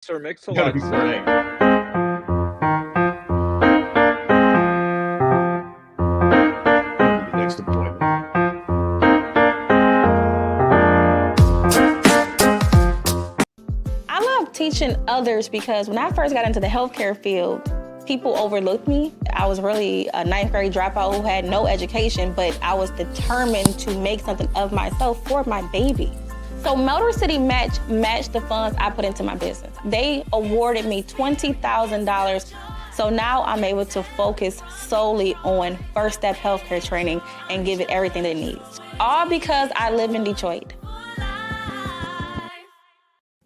Sir Mix-a-Lot, sir. The next appointment. I love teaching others because when I first got into the healthcare field, people overlooked me. I was really a ninth grade dropout who had no education, but I was determined to make something of myself for my baby. So Motor City matched the funds I put into my business. They awarded me $20,000. So now I'm able to focus solely on first step healthcare training and give it everything it needs. All because I live in Detroit.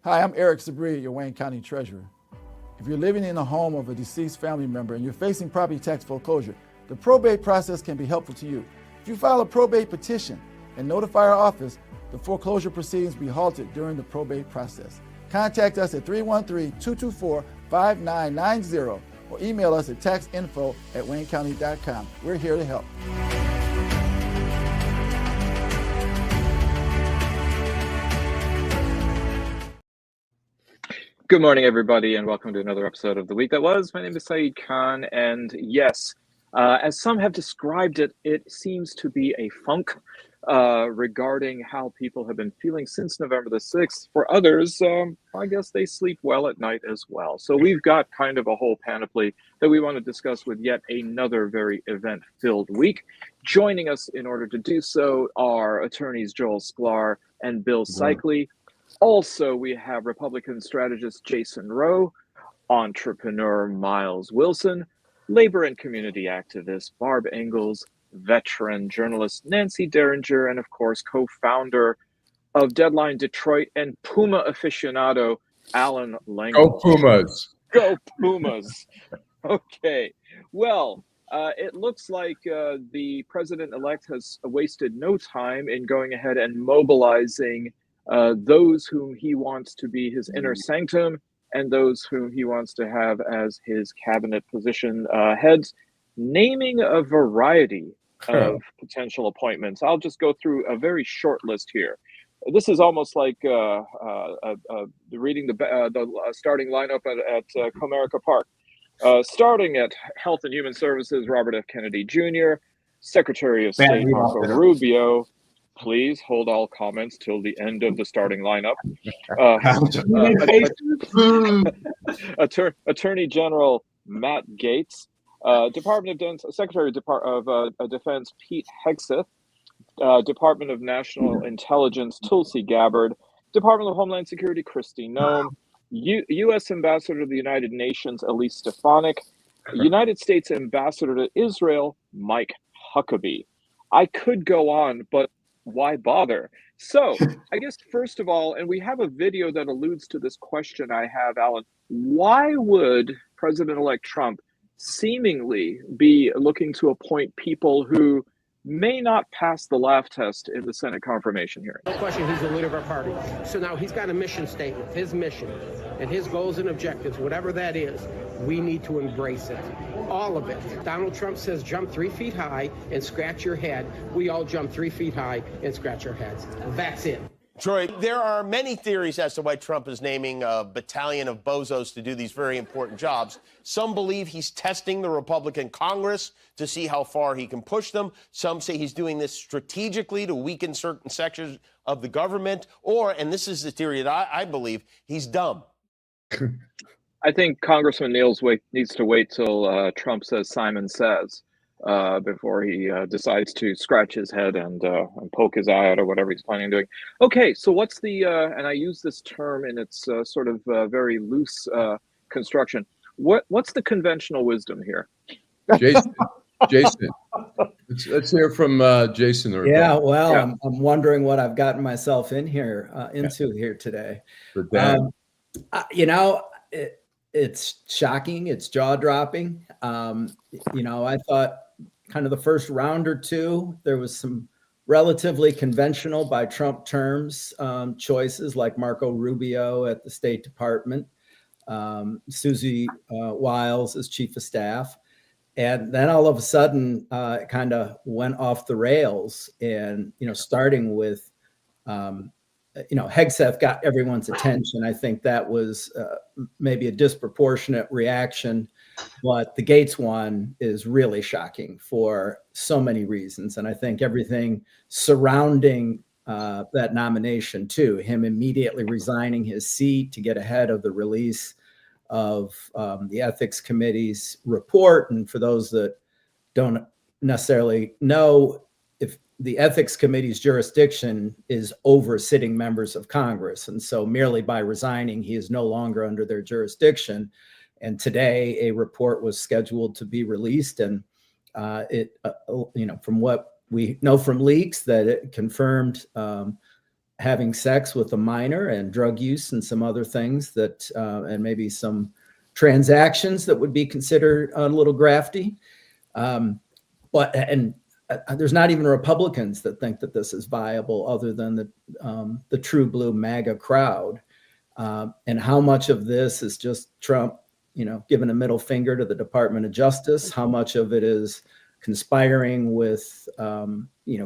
Hi, I'm Eric Sabri, your Wayne County Treasurer. If you're living in a home of a deceased family member and you're facing property tax foreclosure, the probate process can be helpful to you. If you file a probate petition and notify our office, the foreclosure proceedings will be halted during the probate process. Contact us at 313-224-5990 or email us at taxinfo@waynecounty.com. We're here to help. Good morning, everybody, and welcome to another episode of The Week That Was. My name is Saeed Khan, and yes, as some have described it, it seems to be a funk regarding how people have been feeling since November the 6th. For others, I guess they sleep well at night as well. So we've got kind of a whole panoply that we want to discuss with yet another very event-filled week. Joining us in order to do so are attorneys Joel Sklar and Bill Seikaly. Also, we have Republican strategist Jason Roe, entrepreneur Myles Wilson, labor and community activist Barb Ingalls, veteran journalist Nancy Derringer, and of course, co-founder of Deadline Detroit and Puma aficionado Allan Lengel. Go Pumas! Go Pumas! Okay, well, it looks like the president-elect has wasted no time in going ahead and mobilizing those whom he wants to be his inner sanctum and those whom he wants to have as his cabinet position heads, naming a variety of potential appointments. I'll just go through a very short list here. This is almost like reading the starting lineup at Comerica Park. Starting at Health and Human Services, Robert F. Kennedy Jr., Secretary of State Marco Rubio. Please hold all comments till the end of the starting lineup. Attorney General Matt Gaetz, Secretary of Defense Pete Hegseth, Department of National Intelligence Tulsi Gabbard, Department of Homeland Security Kristi Noem, U.S. Ambassador to the United Nations Elise Stefanik, United States Ambassador to Israel Mike Huckabee. I could go on, but why bother? So I guess first of all, and we have a video that alludes to this question I have, Alan, why would President-elect Trump seemingly be looking to appoint people who may not pass the laugh test in the Senate confirmation hearing? No question, he's the leader of our party. So now he's got a mission statement, his mission and his goals and objectives, whatever that is, we need to embrace it. All of it. Donald Trump says jump 3 feet high and scratch your head. We all jump 3 feet high and scratch our heads. That's it. Troy, there are many theories as to why Trump is naming a battalion of bozos to do these very important jobs. Some believe he's testing the Republican Congress to see how far he can push them. Some say he's doing this strategically to weaken certain sections of the government. Or, and this is the theory that I believe, he's dumb. I think Congressman Niels needs to wait till Trump says Simon Says before he decides to scratch his head and poke his eye out or whatever he's planning on doing. Okay, so what's the, and I use this term in its sort of very loose construction, what's the conventional wisdom here? Jason. Let's hear from Jason. Yeah, well, yeah. I'm wondering what I've gotten myself into here today. You know, it's shocking. It's jaw-dropping. You know, I thought kind of the first round or two, there was some relatively conventional by Trump terms choices like Marco Rubio at the State Department, Susie Wiles as chief of staff. And then all of a sudden, it kind of went off the rails and, you know, starting with Hegseth got everyone's attention. I think that was maybe a disproportionate reaction, but the Gates one is really shocking for so many reasons. And I think everything surrounding that nomination too, him immediately resigning his seat to get ahead of the release of the ethics committee's report. And for those that don't necessarily know, if the ethics committee's jurisdiction is over sitting members of Congress. And so merely by resigning, he is no longer under their jurisdiction. And today a report was scheduled to be released. And from what we know from leaks, that it confirmed having sex with a minor and drug use and some other things that, and maybe some transactions that would be considered a little grafty. There's not even Republicans that think that this is viable, other than the true blue MAGA crowd. And how much of this is just Trump, giving a middle finger to the Department of Justice? How much of it is conspiring with,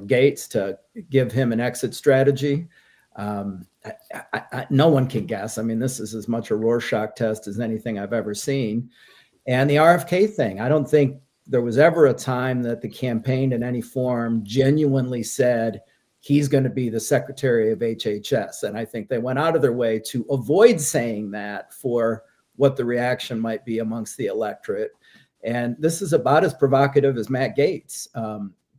Gates to give him an exit strategy? No one can guess. I mean, this is as much a Rorschach test as anything I've ever seen. And the RFK thing, I don't think there was ever a time that the campaign in any form genuinely said he's going to be the Secretary of HHS. And I think they went out of their way to avoid saying that for what the reaction might be amongst the electorate. And this is about as provocative as Matt Gaetz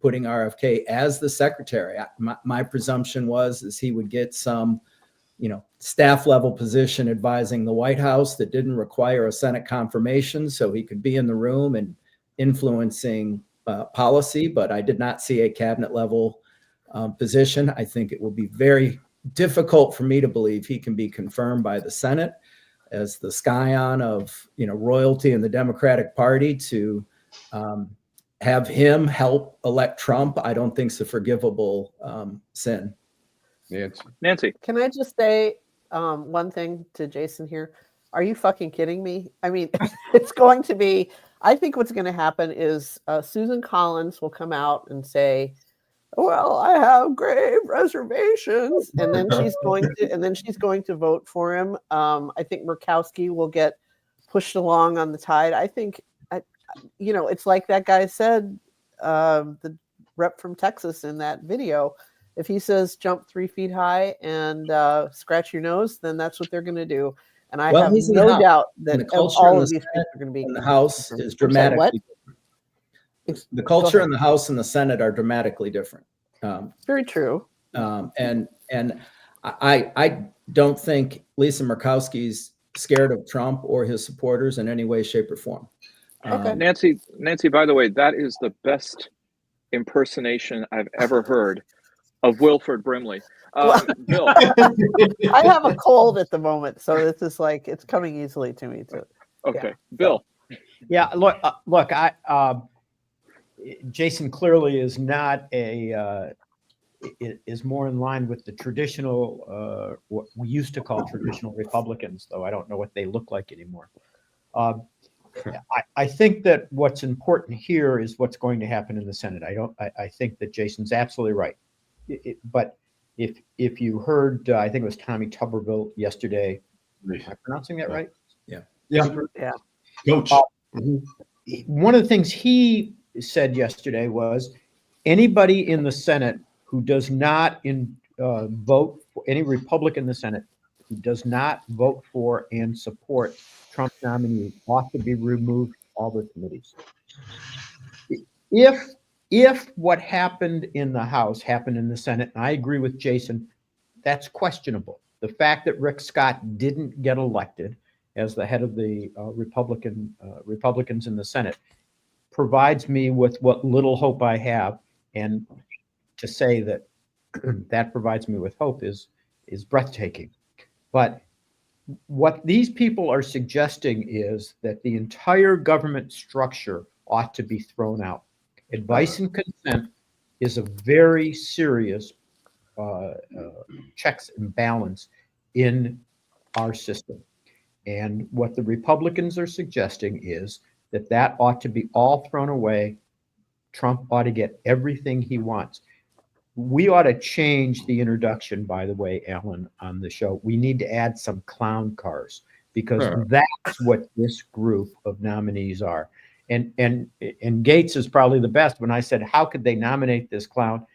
putting RFK as the secretary. My presumption is he would get some, staff level position advising the White House that didn't require a Senate confirmation, so he could be in the room and influencing policy. But I did not see a cabinet level position. I think it will be very difficult for me to believe he can be confirmed by the Senate as the scion of royalty in the Democratic Party. To have him help elect Trump, I don't think is a forgivable sin. Nancy, can I just say one thing to Jason here? Are you fucking kidding me? I mean, it's going to be. I think what's going to happen is Susan Collins will come out and say, "Well, I have grave reservations," and then she's going to vote for him. I think Murkowski will get pushed along on the tide. I think, it's like that guy said, the rep from Texas in that video. If he says jump 3 feet high and scratch your nose, then that's what they're going to do. And I have no doubt that all of these people are going to be in the House is dramatically different. The culture in the House and the Senate are dramatically different. Very true. And I don't think Lisa Murkowski's scared of Trump or his supporters in any way, shape, or form. Okay. Nancy, by the way, that is the best impersonation I've ever heard of Wilford Brimley. Bill. I have a cold at the moment, so this is like, it's coming easily to me too. Okay. Yeah. Bill. Yeah, look, Jason clearly is not is more in line with the traditional, what we used to call traditional Republicans, though I don't know what they look like anymore. I think that what's important here is what's going to happen in the Senate. I think that Jason's absolutely right. But if you heard, I think it was Tommy Tuberville yesterday. Am I pronouncing that right? Yeah. Coach. One of the things he said yesterday was anybody in the Senate who does not vote for any Republican in the Senate who does not vote for and support Trump's nominee ought to be removed from all the committees. If what happened in the House happened in the Senate, and I agree with Jason, that's questionable. The fact that Rick Scott didn't get elected as the head of the Republicans in the Senate provides me with what little hope I have. And to say that that provides me with hope is breathtaking. But what these people are suggesting is that the entire government structure ought to be thrown out. Advice and consent is a very serious checks and balance in our system. And what the Republicans are suggesting is that ought to be all thrown away. Trump ought to get everything he wants. we ought to change the introduction, by the way, Allan, on the show. We need to add some clown cars, because that's what this group of nominees are. And Gates is probably the best. When I said, how could they nominate this clown?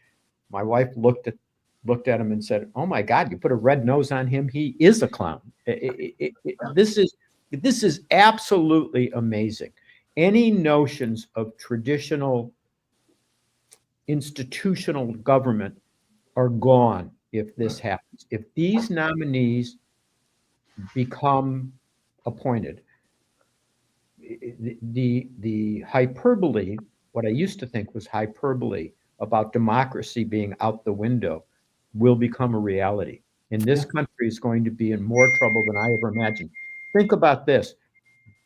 My wife looked at him and said, oh my God, you put a red nose on him. He is a clown. This is absolutely amazing. Any notions of traditional institutional government are gone if this happens. If these nominees become appointed, the hyperbole, what I used to think was hyperbole about democracy being out the window, will become a reality. And this country is going to be in more trouble than I ever imagined. Think about this.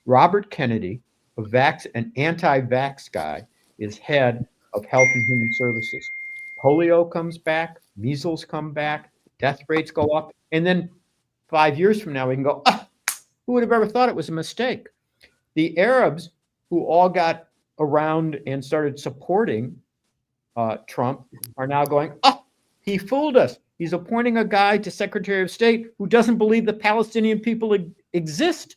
Robert Kennedy, an anti-vax guy, is head of Health and Human Services. Polio comes back, measles come back, death rates go up, and then 5 years from now we can go, who would have ever thought it was a mistake? The Arabs, who all got around and started supporting Trump, are now going, he fooled us. He's appointing a guy to Secretary of State who doesn't believe the Palestinian people exist.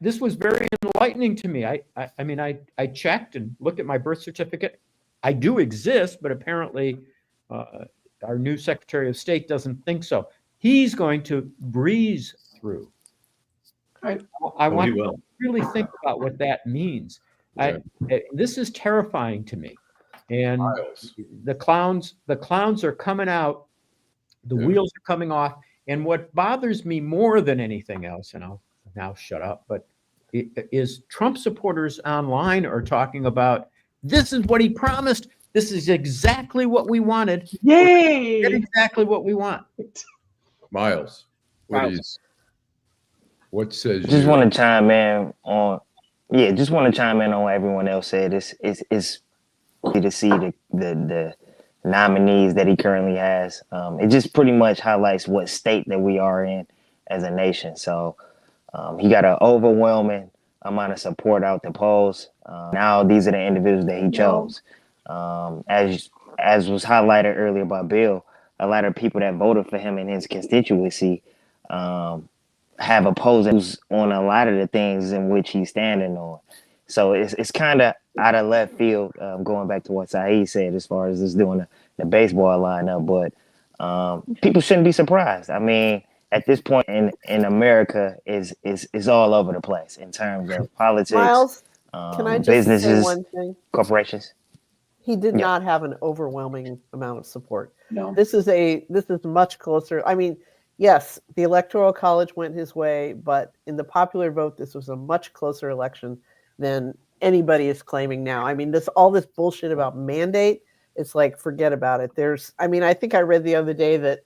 This was very enlightening to me. I checked and looked at my birth certificate. I do exist, but apparently our new Secretary of State doesn't think so. He's going to breeze through. I want to really think about what that means. This is terrifying to me. And the clowns are coming out. The wheels are coming off. And what bothers me more than anything else, and I'll now shut up, but is Trump supporters online are talking about, this is what he promised. This is exactly what we wanted. Yay! Get exactly what we want. Myles, what says just want to chime in on what everyone else said. It's to see the nominees that he currently has. It just pretty much highlights what state that we are in as a nation. So he got an overwhelming amount of support out the polls. Now these are the individuals that he chose. As was highlighted earlier by Bill, a lot of people that voted for him in his constituency have opposed on a lot of the things in which he's standing on. So it's kind of out of left field, going back to what Saeed said as far as just doing the baseball lineup. But people shouldn't be surprised. I mean, at this point in America is all over the place in terms of politics, Myles, can I just businesses, say one thing? corporations. He did not have an overwhelming amount of support. No. This is much closer. I mean, yes, the Electoral College went his way, but in the popular vote, this was a much closer election than anybody is claiming now. I mean, all this bullshit about mandate, it's like, forget about it. I think I read the other day that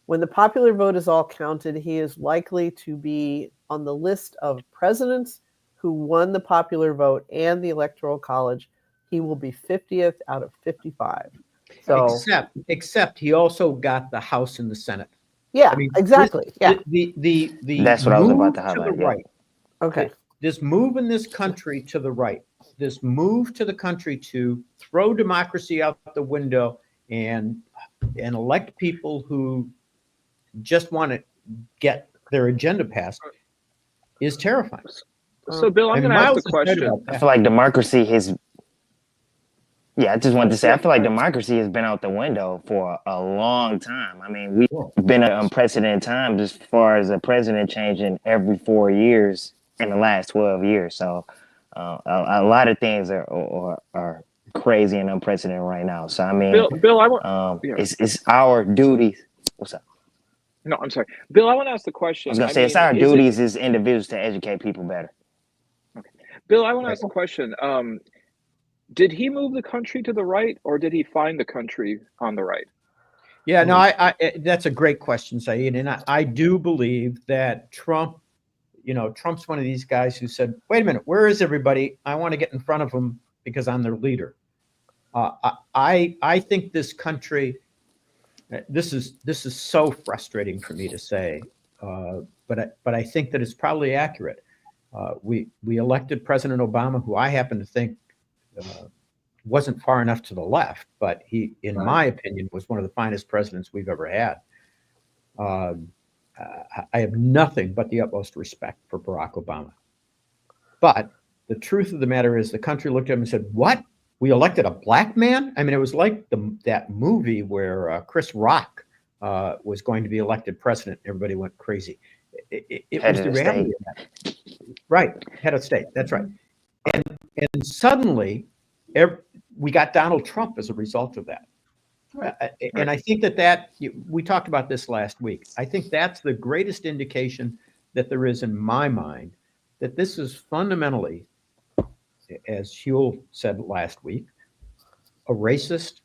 when the popular vote is all counted, he is likely to be on the list of presidents who won the popular vote and the Electoral College. He will be 50th out of 55. So, except he also got the House and the Senate. Yeah, I mean, exactly. The That's what I was about to highlight. Right. Okay. This move in this country to the right, this move to the country to throw democracy out the window and elect people who just want to get their agenda passed is terrifying. So, Bill, I'm going to ask the question. I feel like democracy has. Yeah, I just wanted to say, I feel like democracy has been out the window for a long time. I mean, we've been at unprecedented times as far as a president changing every 4 years in the last 12 years. So a lot of things are crazy and unprecedented right now. So, I mean, Bill, it's our duty. What's up? No, I'm sorry. Bill, I want to ask the question. I was going to say, it's our duties as individuals to educate people better. Okay. Bill, I want to ask the question. Did he move the country to the right, or did he find the country on the right? Yeah, no, I that's a great question, Saeed. And I do believe that Trump's one of these guys who said, wait a minute, where is everybody? I want to get in front of them because I'm their leader. I think this country, this is so frustrating for me to say, but I think that it's probably accurate. We elected President Obama, who I happen to think wasn't far enough to the left, but he, in my opinion, was one of the finest presidents we've ever had. I have nothing but the utmost respect for Barack Obama. But the truth of the matter is the country looked at him and said, what? We elected a black man? I mean, it was like that movie where Chris Rock was going to be elected president. Everybody went crazy. It was the reality of that. Right, head of state, that's right. And suddenly, we got Donald Trump as a result of that. And I think that we talked about this last week. I think that's the greatest indication that there is in my mind that this is fundamentally, as Huell said last week, a racist,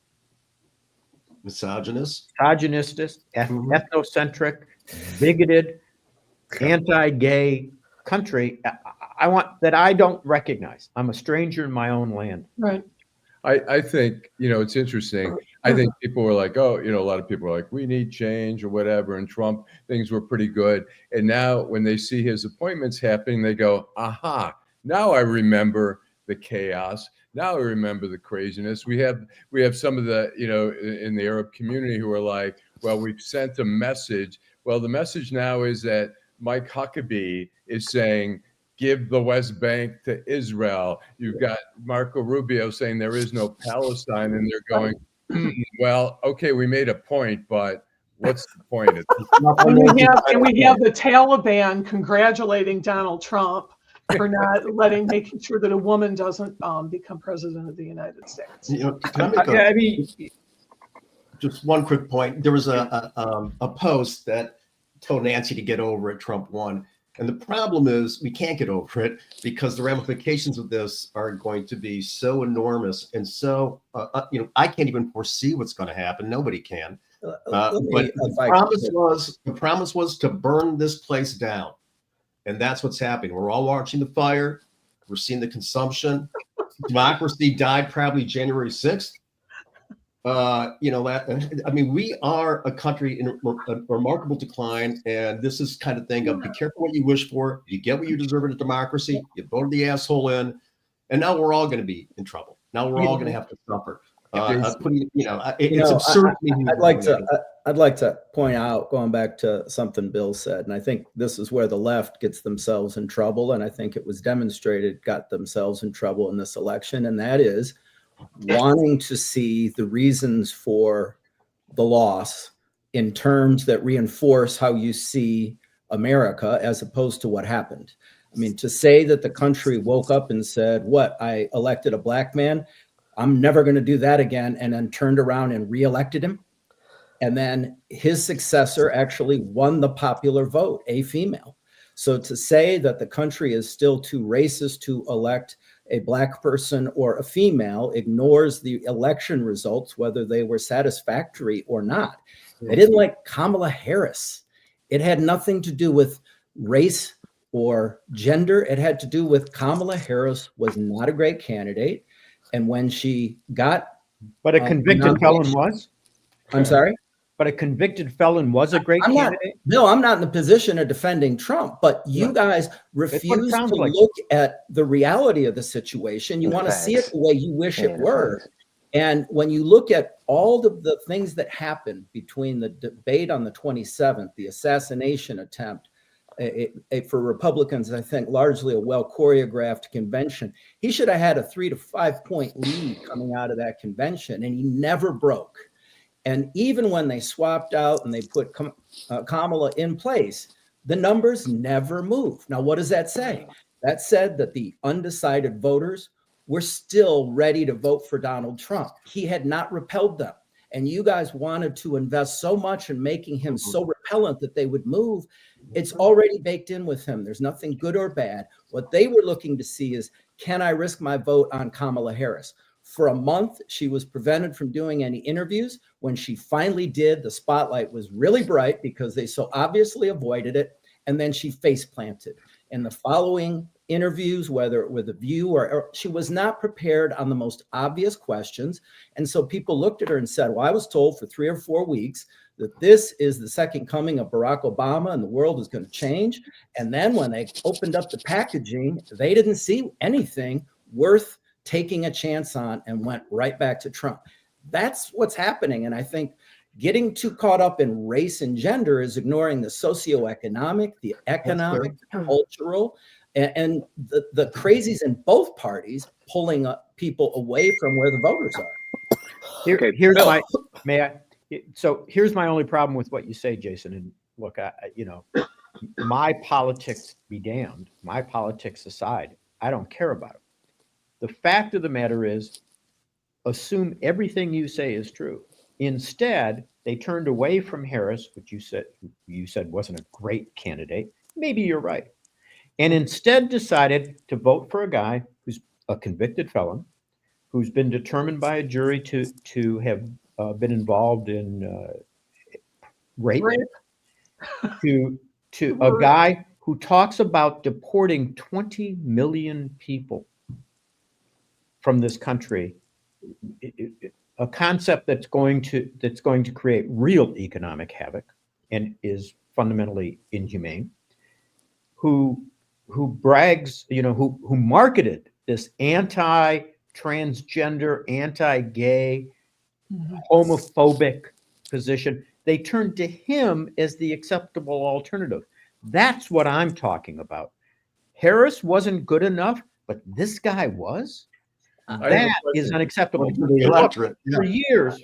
misogynist, ethnocentric, bigoted, anti-gay country. I don't recognize. I'm a stranger in my own land. Right. I think, it's interesting. I think people were like, a lot of people are like, we need change or whatever. And Trump, things were pretty good. And now when they see his appointments happening, they go, aha, now I remember the chaos. Now I remember the craziness. We have some of the, in the Arab community who are like, well, we've sent a message. Well, the message now is that Mike Huckabee is saying, give the West Bank to Israel. You've got Marco Rubio saying there is no Palestine, and they're going, well, okay, we made a point, but what's the point? And we have the Taliban congratulating Donald Trump for not making sure that a woman doesn't become president of the United States. Can I make just one quick point? There was a post that told Nancy to get over it. Trump won. And the problem is we can't get over it because the ramifications of this are going to be so enormous. And so, I can't even foresee what's going to happen. Nobody can. But the promise was to burn this place down. And that's what's happening. We're all watching the fire. We're seeing the consumption. Democracy died probably January 6th. We are a country in a remarkable decline, and this is kind of thing of be careful what you wish for. You get what you deserve in a democracy. You voted the asshole in, and now we're all going to be in trouble. Now we're all going to have to suffer. It's absurd. I'd like to point out, going back to something Bill said, and I think this is where the left gets themselves in trouble, and I think it was demonstrated got themselves in trouble in this election, and that is wanting to see the reasons for the loss in terms that reinforce how you see America as opposed to what happened. I mean, to say that the country woke up and said, I elected a black man, I'm never going to do that again, and then turned around and reelected him. And then his successor actually won the popular vote, a female. So to say that the country is still too racist to elect a black person or a female ignores the election results, whether they were satisfactory or not. They didn't like Kamala Harris. It had nothing to do with race or gender. It had to do with Kamala Harris was not a great candidate. And when she got... But a convicted felon was? I'm sorry? But a convicted felon was a great candidate? I'm not in the position of defending Trump, but you guys refuse to look at the reality of the situation. You want to see it the way you wish it were. And when you look at all of the things that happened between the debate on the 27th, the assassination attempt, for Republicans, I think largely a well-choreographed convention, he should have had a 3 to 5 point lead coming out of that convention, and he never broke. And even when they swapped out and they put Kamala in place, the numbers never moved. Now, what does that say? That said that the undecided voters were still ready to vote for Donald Trump. He had not repelled them. And you guys wanted to invest so much in making him so repellent that they would move. It's already baked in with him. There's nothing good or bad. What they were looking to see is, can I risk my vote on Kamala Harris? For a month, she was prevented from doing any interviews. When she finally did, the spotlight was really bright because they so obviously avoided it. And then she face planted. In the following interviews, whether with The View or she was not prepared on the most obvious questions. And so people looked at her and said, well, I was told for 3 or 4 weeks that this is the second coming of Barack Obama and the world is going to change. And then when they opened up the packaging, they didn't see anything worth taking a chance on and went right back to Trump. That's what's happening. And I think getting too caught up in race and gender is ignoring the socioeconomic, the economic, the cultural, and the crazies in both parties pulling up people away from where the voters are. Here's my, may I? So here's my only problem with what you say, Jason. And look, my politics be damned. My politics aside, I don't care about it. The fact of the matter is, assume everything you say is true. Instead, they turned away from Harris, which you said wasn't a great candidate. Maybe you're right. And instead decided to vote for a guy who's a convicted felon, who's been determined by a jury to have been involved in rape, to a guy who talks about deporting 20 million people from this country, a concept that's going to create real economic havoc and is fundamentally inhumane, who brags, who marketed this anti-transgender, anti-gay, homophobic position. They turned to him as the acceptable alternative. That's what I'm talking about. Harris wasn't good enough, but this guy was. That is unacceptable. For years,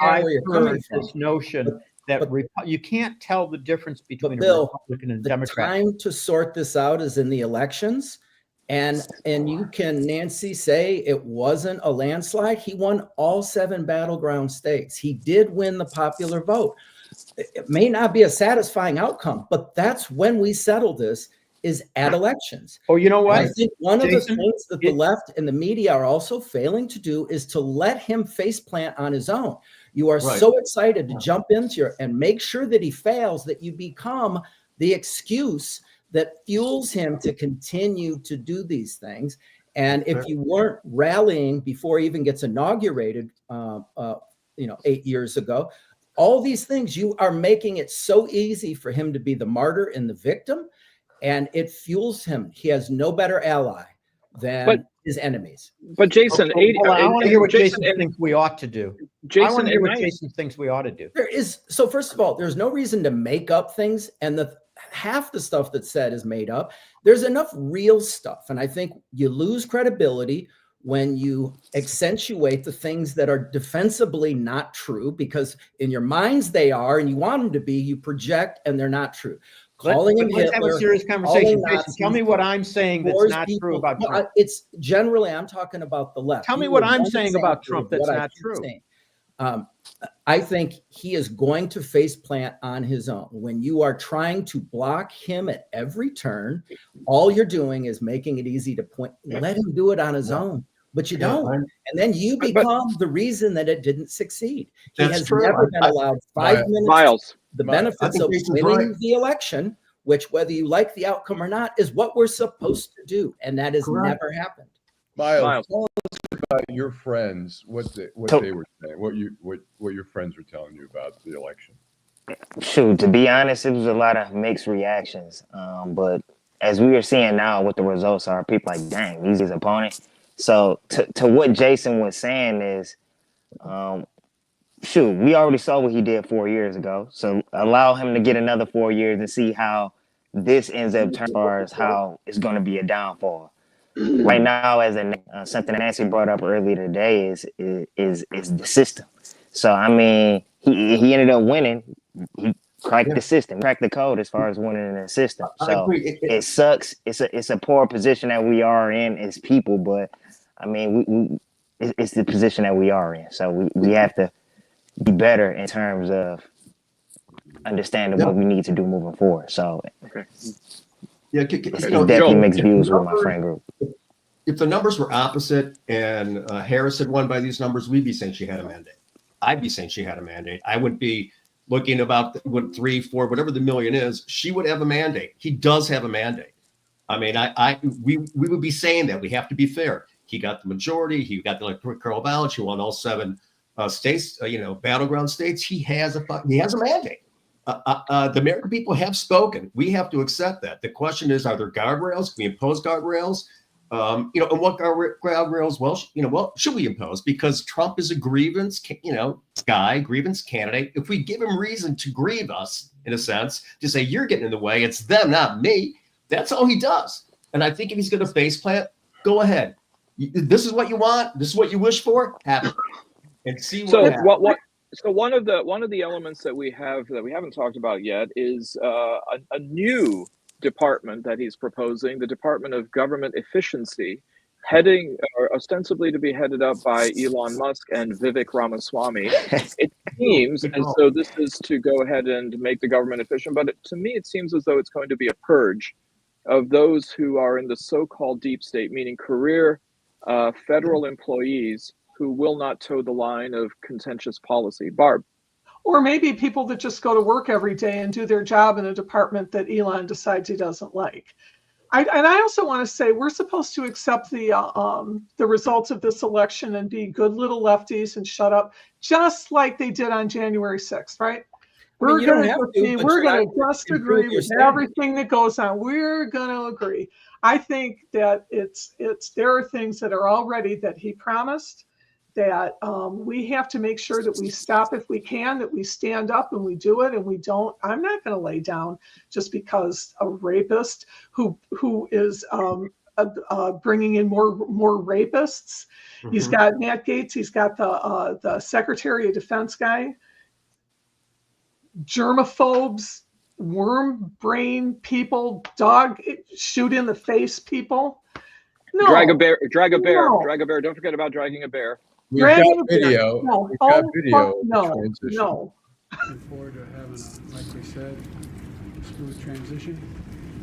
I've heard this notion that you can't tell the difference between a Republican and a Democrat. The time to sort this out is in the elections. And you can, Nancy, say it wasn't a landslide. He won all 7 battleground states. He did win the popular vote. It may not be a satisfying outcome, but that's when we settle this, is at elections. Oh, you know what? And I think one of the things that the left and the media are also failing to do is to let him faceplant on his own. You are so excited to jump into it and make sure that he fails, that you become the excuse that fuels him to continue to do these things. And if you weren't rallying before he even gets inaugurated, 8 years ago, all these things, you are making it so easy for him to be the martyr and the victim, and it fuels him. He has no better ally than his enemies. But Jason, I want to hear what Jason thinks we ought to do. I want to hear what Jason thinks we ought to do. So first of all, there's no reason to make up things, and half the stuff that's said is made up. There's enough real stuff, and I think you lose credibility when you accentuate the things that are defensibly not true, because in your minds they are, and you want them to be. You project, and they're not true. Let's have a serious conversation. Jason, tell me what I'm saying that's not true about Trump. It's generally, I'm talking about the left. Tell me what I'm saying about Trump that's not true. I think he is going to faceplant on his own. When you are trying to block him at every turn, all you're doing is making it easy to point. Let him do it on his own, but you don't. And then you become the reason that it didn't succeed. He has never been allowed 5 minutes. The benefits of winning the election, which, whether you like the outcome or not, is what we're supposed to do. And that has never happened. Myles, tell us about your friends, what they were saying, what your friends were telling you about the election. Shoot, to be honest, it was a lot of mixed reactions. But as we are seeing now, what the results are, people are like, dang, he's his opponent. So to what Jason was saying is, shoot, we already saw what he did 4 years ago. So allow him to get another 4 years and see how this ends up turning as far as how it's going to be a downfall. Right now, as something Nancy brought up earlier today is the system. So I mean, he ended up winning. He cracked the system, cracked the code as far as winning in the system. So it sucks. It's a poor position that we are in as people, but I mean, it's the position that we are in. So we have to be better in terms of understanding what we need to do moving forward. So it definitely makes views with my friend group. If the numbers were opposite and Harris had won by these numbers, we'd be saying she had a mandate. I'd be saying she had a mandate. I would be looking about 3, 4, whatever the million is. She would have a mandate. He does have a mandate. I mean, we would be saying that. We have to be fair. He got the majority. He got the electoral college. He won all 7 states. Battleground states. He has a mandate. The American people have spoken. We have to accept that. The question is, are there guardrails? Can we impose guardrails? And what guardrails, should we impose? Because Trump is a grievance, grievance candidate. If we give him reason to grieve us, in a sense, to say, you're getting in the way, it's them, not me, that's all he does. And I think if he's going to face plant, go ahead. This is what you want. This is what you wish for. Have it. And see what happens. So one of the elements that we haven't talked about yet is a new department that he's proposing, the Department of Government Efficiency, ostensibly to be headed up by Elon Musk and Vivek Ramaswamy. It seems, and so this is to go ahead and make the government efficient, but to me it seems as though it's going to be a purge of those who are in the so-called deep state, meaning career federal employees who will not toe the line of contentious policy. Barb. Or maybe people that just go to work every day and do their job in a department that Elon decides he doesn't like. I also want to say we're supposed to accept the results of this election and be good little lefties and shut up, just like they did on January 6th, right? We're going to just agree with everything that goes on. We're going to agree. I think that there are things that are already that he promised that we have to make sure that we stop if we can, that we stand up and we do it, and we don't. I'm not going to lay down just because a rapist who is bringing in more rapists. Mm-hmm. He's got Matt Gaetz. He's got the Secretary of Defense guy. Germaphobes, worm brain people, dog shoot in the face people. No. Drag a bear. Don't forget about dragging a bear. We've got video. No. We've got video. No. Looking forward to having, like we said, a smooth transition.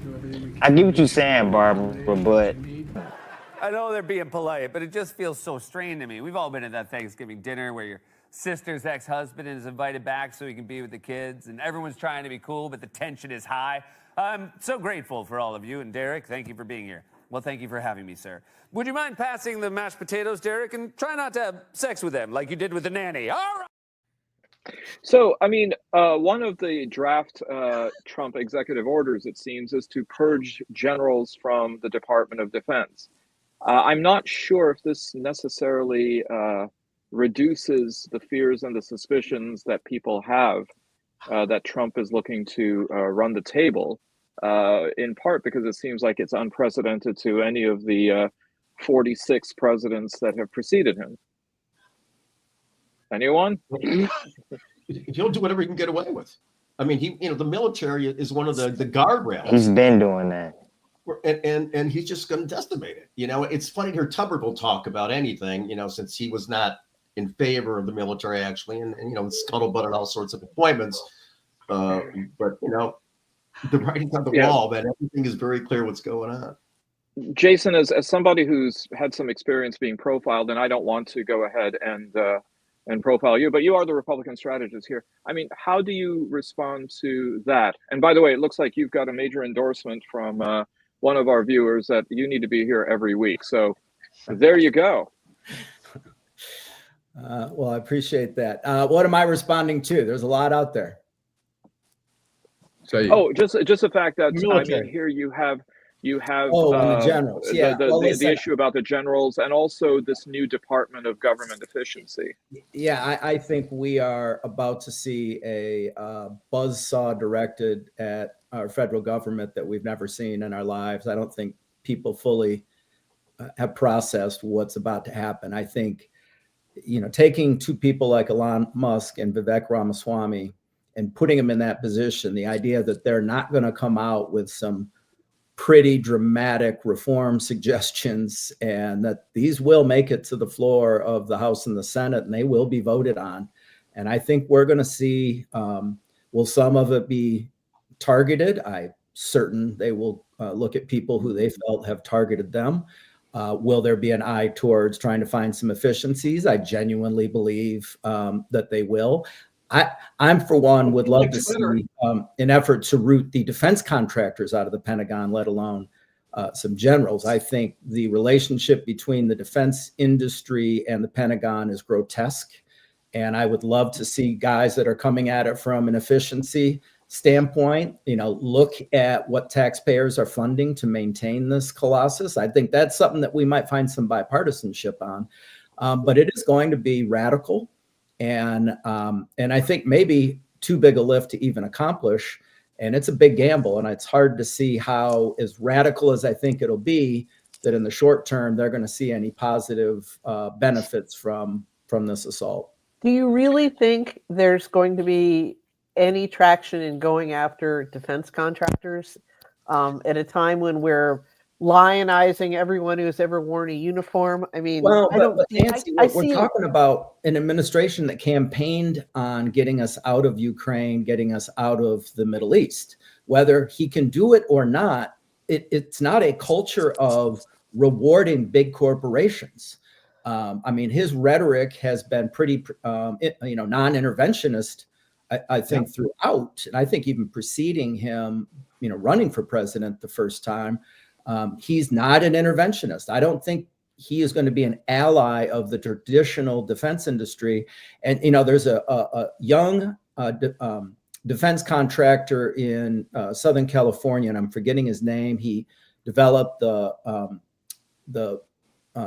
Do everything we can. I get what you're saying, Barbara, but I know they're being polite, but it just feels so strange to me. We've all been at that Thanksgiving dinner where your sister's ex-husband is invited back so he can be with the kids, and everyone's trying to be cool, but the tension is high. I'm so grateful for all of you, and Derek, thank you for being here. Well, thank you for having me, sir. Would you mind passing the mashed potatoes, Derek, and try not to have sex with them like you did with the nanny? All right. So, I mean, one of the draft Trump executive orders, it seems, is to purge generals from the Department of Defense. I'm not sure if this necessarily reduces the fears and the suspicions that people have that Trump is looking to run the table, in part because it seems like it's unprecedented to any of the 46 presidents that have preceded him. Anyone? He'll do whatever he can get away with. I mean, the military is one of the guardrails. He's been doing that. And he's just going to decimate it. It's funny to hear Tuberville talk about anything, since he was not in favor of the military, actually, and scuttlebutt at all sorts of appointments. But, the writing's on the wall, that everything is very clear what's going on. Jason, as somebody who's had some experience being profiled, and I don't want to go ahead and profile you, but you are the Republican strategist here. I mean, how do you respond to that? And by the way, it looks like you've got a major endorsement from one of our viewers that you need to be here every week. So there you go. Well, I appreciate that. What am I responding to? There's a lot out there. So just the fact that I mean, here you have the generals. Yeah, the issue about the generals, and also this new Department of Government Efficiency. Yeah, I think we are about to see a buzzsaw directed at our federal government that we've never seen in our lives. I don't think people fully have processed what's about to happen. I think, taking two people like Elon Musk and Vivek Ramaswamy and putting them in that position, the idea that they're not going to come out with some pretty dramatic reform suggestions and that these will make it to the floor of the House and the Senate and they will be voted on. And I think we're going to see, will some of it be targeted? I'm certain they will look at people who they felt have targeted them. Will there be an eye towards trying to find some efficiencies? I genuinely believe that they will. I'm for one, would love to see an effort to root the defense contractors out of the Pentagon, let alone some generals. I think the relationship between the defense industry and the Pentagon is grotesque. And I would love to see guys that are coming at it from an efficiency standpoint, look at what taxpayers are funding to maintain this colossus. I think that's something that we might find some bipartisanship on, but it is going to be radical, and I think maybe too big a lift to even accomplish. And it's a big gamble, and it's hard to see how, as radical as I think it'll be, that in the short term they're going to see any positive benefits from this assault. Do you really think there's going to be any traction in going after defense contractors at a time when we're lionizing everyone who's ever worn a uniform? I mean, well, Nancy, we're talking about an administration that campaigned on getting us out of Ukraine, getting us out of the Middle East. Whether he can do it or not, it's not a culture of rewarding big corporations. I mean, his rhetoric has been pretty, non-interventionist, I think, throughout. And I think even preceding him, running for president the first time, he's not an interventionist. I don't think he is going to be an ally of the traditional defense industry. And, there's a young defense contractor in Southern California, and I'm forgetting his name. He developed the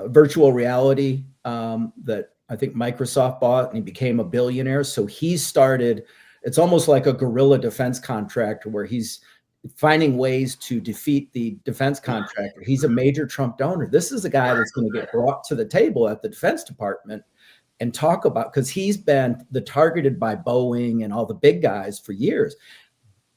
virtual reality that I think Microsoft bought, and he became a billionaire. So he started, it's almost like a guerrilla defense contractor where he's finding ways to defeat the defense contractor. He's a major Trump donor. This is a guy that's going to get brought to the table at the Defense Department and talk about, because he's been targeted by Boeing and all the big guys for years.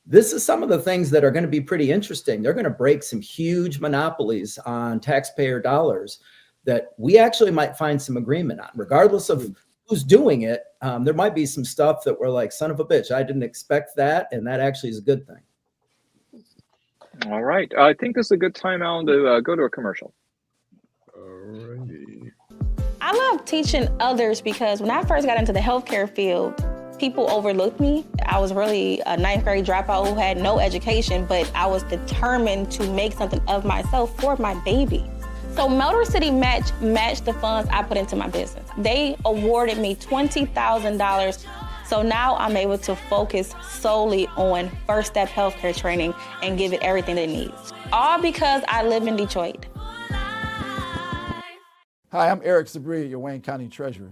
This is some of the things that are going to be pretty interesting. They're going to break some huge monopolies on taxpayer dollars that we actually might find some agreement on, regardless of who's doing it. There might be some stuff that we're like, son of a bitch, I didn't expect that. And that actually is a good thing. All right. I think this is a good time, Allan, to go to a commercial. Alrighty. I love teaching others because when I first got into the healthcare field, people overlooked me. I was really a ninth grade dropout who had no education, but I was determined to make something of myself for my baby. So Motor City matched the funds I put into my business. They awarded me $20,000. So now I'm able to focus solely on first step healthcare training and give it everything it needs. All because I live in Detroit. Hi, I'm Eric Sabria, your Wayne County Treasurer.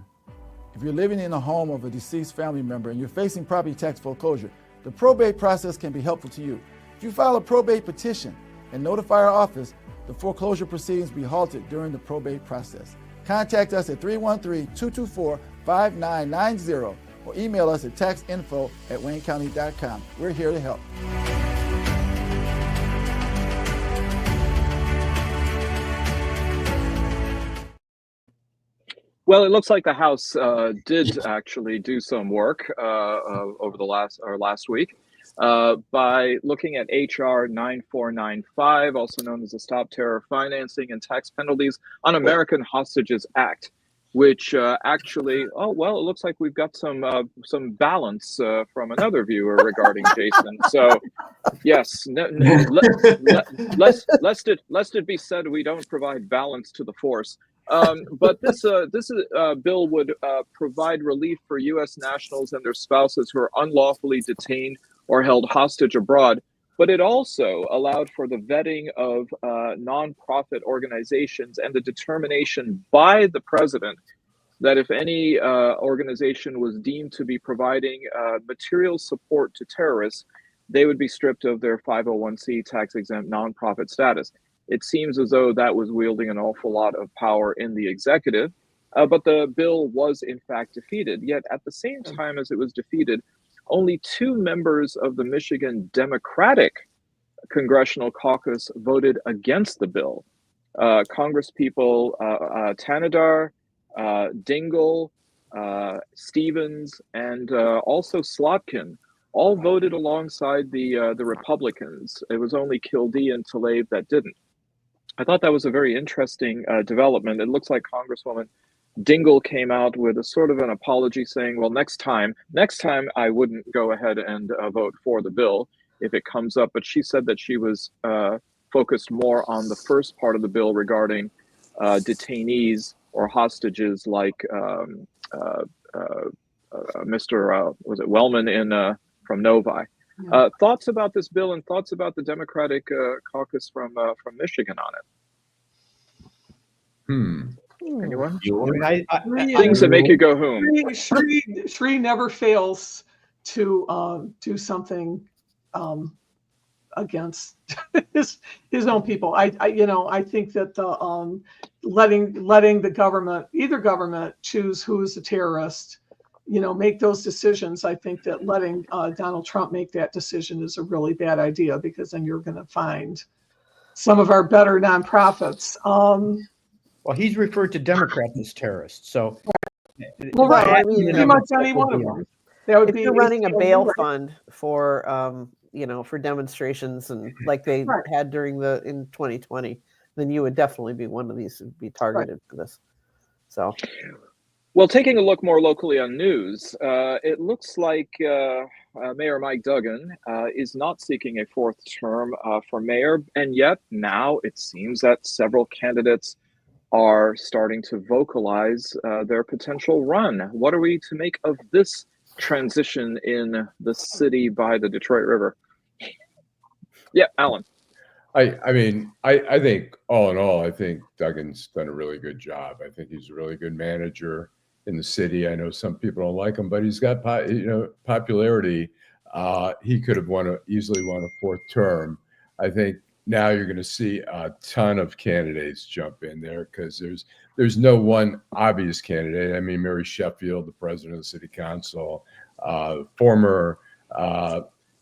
If you're living in a home of a deceased family member and you're facing property tax foreclosure, the probate process can be helpful to you. If you file a probate petition and notify our office, the foreclosure proceedings will be halted during the probate process. Contact us at 313-224-5990 or email us at taxinfo@waynecounty.com. We're here to help. Well, it looks like the House did actually do some work over the last week by looking at HR 9495, also known as the Stop Terror Financing and Tax Penalties on American Hostages Act, which actually, it looks like we've got some balance from another viewer regarding Jason. So, yes, lest it be said we don't provide balance to the force. But this bill would provide relief for U.S. nationals and their spouses who are unlawfully detained or held hostage abroad. But it also allowed for the vetting of nonprofit organizations and the determination by the president that if any organization was deemed to be providing material support to terrorists, they would be stripped of their 501c tax-exempt nonprofit status. It seems as though that was wielding an awful lot of power in the executive, but the bill was in fact defeated. Yet at the same time as it was defeated, only 2 members of the Michigan Democratic Congressional Caucus voted against the bill. Congresspeople Tanadar, Dingell, Stevens, and also Slotkin all voted alongside the Republicans. It was only Kildee and Tlaib that didn't. I thought that was a very interesting development. It looks like Congresswoman Dingell came out with a sort of an apology saying, well, next time I wouldn't go ahead and vote for the bill if it comes up. But she said that she was focused more on the first part of the bill regarding detainees or hostages like Mr. Was it Wellman from Novi. Thoughts about this bill and thoughts about the Democratic caucus from Michigan on it? Anyone? Things that make you go home. Shree never fails to do something against his own people. I think that the letting the government, either government, choose who is a terrorist, make those decisions. I think that letting Donald Trump make that decision is a really bad idea, because then you're going to find some of our better nonprofits. Well, he's referred to Democrats as terrorists, so. Well, right. I mean, pretty much any one of them. That would if you're running a bail fund for, for demonstrations and like they had in 2020, then you would definitely be one of these who'd be targeted for this. So. Well, taking a look more locally on news, it looks like Mayor Mike Duggan is not seeking a fourth term for mayor, and yet now it seems that several candidates are starting to vocalize their potential run. What are we to make of this transition in the city by the Detroit River? Yeah, Allan. I mean, I think all in all, I think Duggan's done a really good job. I think he's a really good manager in the city. I know some people don't like him, but he's got popularity. He could have easily won a fourth term. I think now you're going to see a ton of candidates jump in there, because there's no one obvious candidate. I mean, Mary Sheffield, the president of the city council, former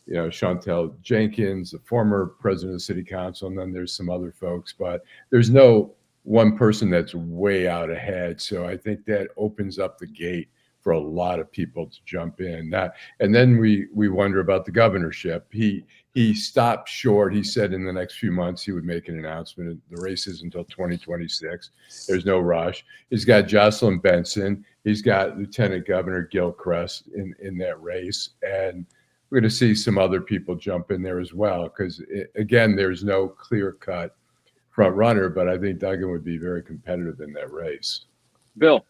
Chantel Jenkins, the former president of the city council, and then there's some other folks, but there's no one person that's way out ahead. So I think that opens up the gate for a lot of people to jump in. And then we wonder about the governorship. He stopped short. He said in the next few months he would make an announcement. The race is until 2026. There's no rush. He's got Jocelyn Benson. He's got Lieutenant Governor Gilchrist in that race. And we're going to see some other people jump in there as well, because, again, there's no clear-cut front runner, but I think Duggan would be very competitive in that race. Bill.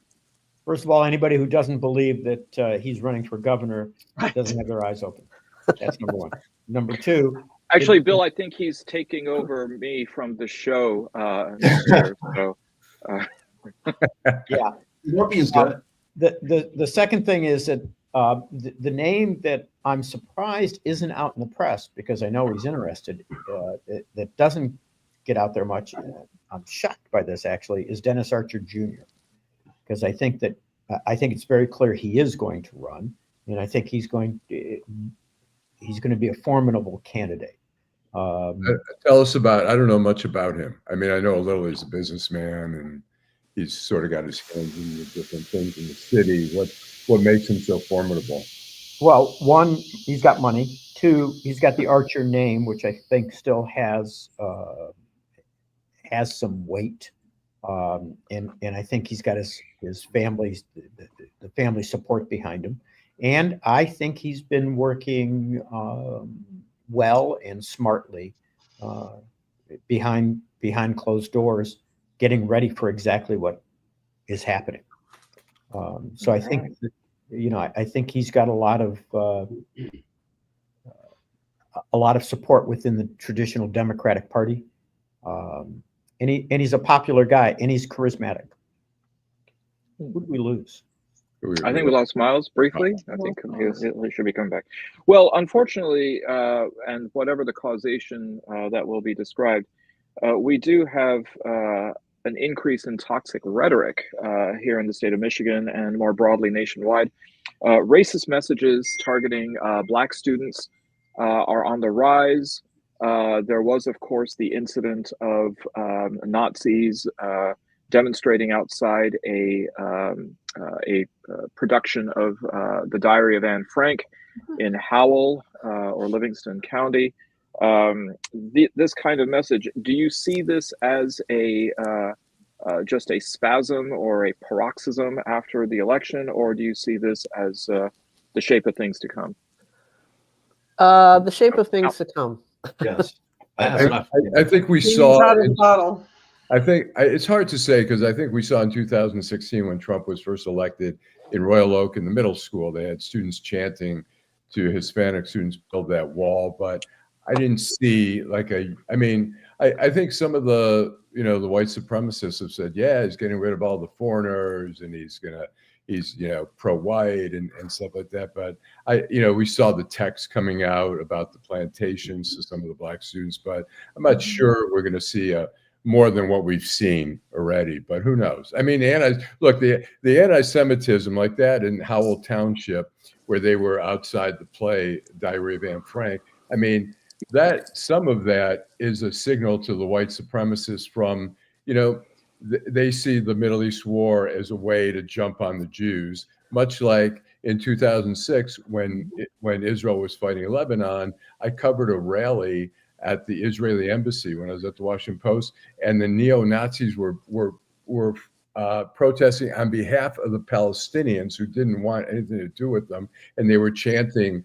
First of all, anybody who doesn't believe that he's running for governor doesn't have their eyes open. That's number one. Number two. Actually, Bill, I think he's taking over me from the show. Yeah. Morphy is good. The second thing is that the name that I'm surprised isn't out in the press, because I know he's interested, that doesn't get out there much. I'm shocked by this, actually, is Dennis Archer Jr., because I think it's very clear he is going to run, and I think he's going to be a formidable candidate. Tell us about. I don't know much about him. I mean, I know a little. He's a businessman, and he's sort of got his hands in the different things in the city. What makes him so formidable? Well, one, he's got money. Two, he's got the Archer name, which I think still has some weight. And I think he's got his family's the family support behind him, and I think he's been working well and smartly behind closed doors, getting ready for exactly what is happening. So I think I think he's got a lot of support within the traditional Democratic Party. And he's a popular guy, and he's charismatic. Who did we lose? I think we lost Myles briefly. I think he should be coming back. Well, unfortunately, and whatever the causation that will be described, we do have an increase in toxic rhetoric here in the state of Michigan and more broadly nationwide. Racist messages targeting Black students are on the rise. There was, of course, the incident of Nazis demonstrating outside a production of the Diary of Anne Frank in Howell or Livingston County. This kind of message, do you see this as just a spasm or a paroxysm after the election, or do you see this as the shape of things to come? The shape of things to come. Yes. I think we saw. I think it's hard to say, because I think we saw in 2016 when Trump was first elected in Royal Oak in the middle school, they had students chanting to Hispanic students build that wall, but I didn't see like I think some of the, the white supremacists have said, yeah, he's getting rid of all the foreigners and he's pro-white and stuff like that. But we saw the text coming out about the plantations to some of the black students, but I'm not sure we're going to see more than what we've seen already, but who knows? I mean, the anti-Semitism like that in Howell Township, where they were outside the play Diary of Anne Frank. I mean, that some of that is a signal to the white supremacists from, they see the Middle East war as a way to jump on the Jews, much like in 2006 when Israel was fighting Lebanon. I covered a rally at the Israeli embassy when I was at the Washington Post, and the neo-Nazis were protesting on behalf of the Palestinians who didn't want anything to do with them, and they were chanting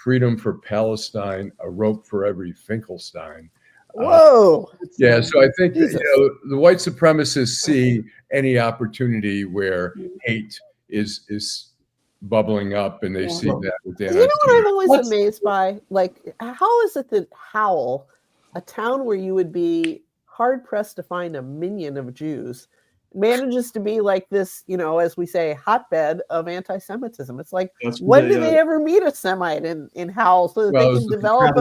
"Freedom for Palestine, a rope for every Finkelstein." Whoa! Yeah, so I think that, the white supremacists see any opportunity where hate is bubbling up, and they see that with the You know what I'm always amazed by? Like, how is it that Howell, a town where you would be hard pressed to find a minion of Jews, manages to be like this, as we say, hotbed of anti-Semitism? It's like, when do they ever meet a Semite in Howell so that they can develop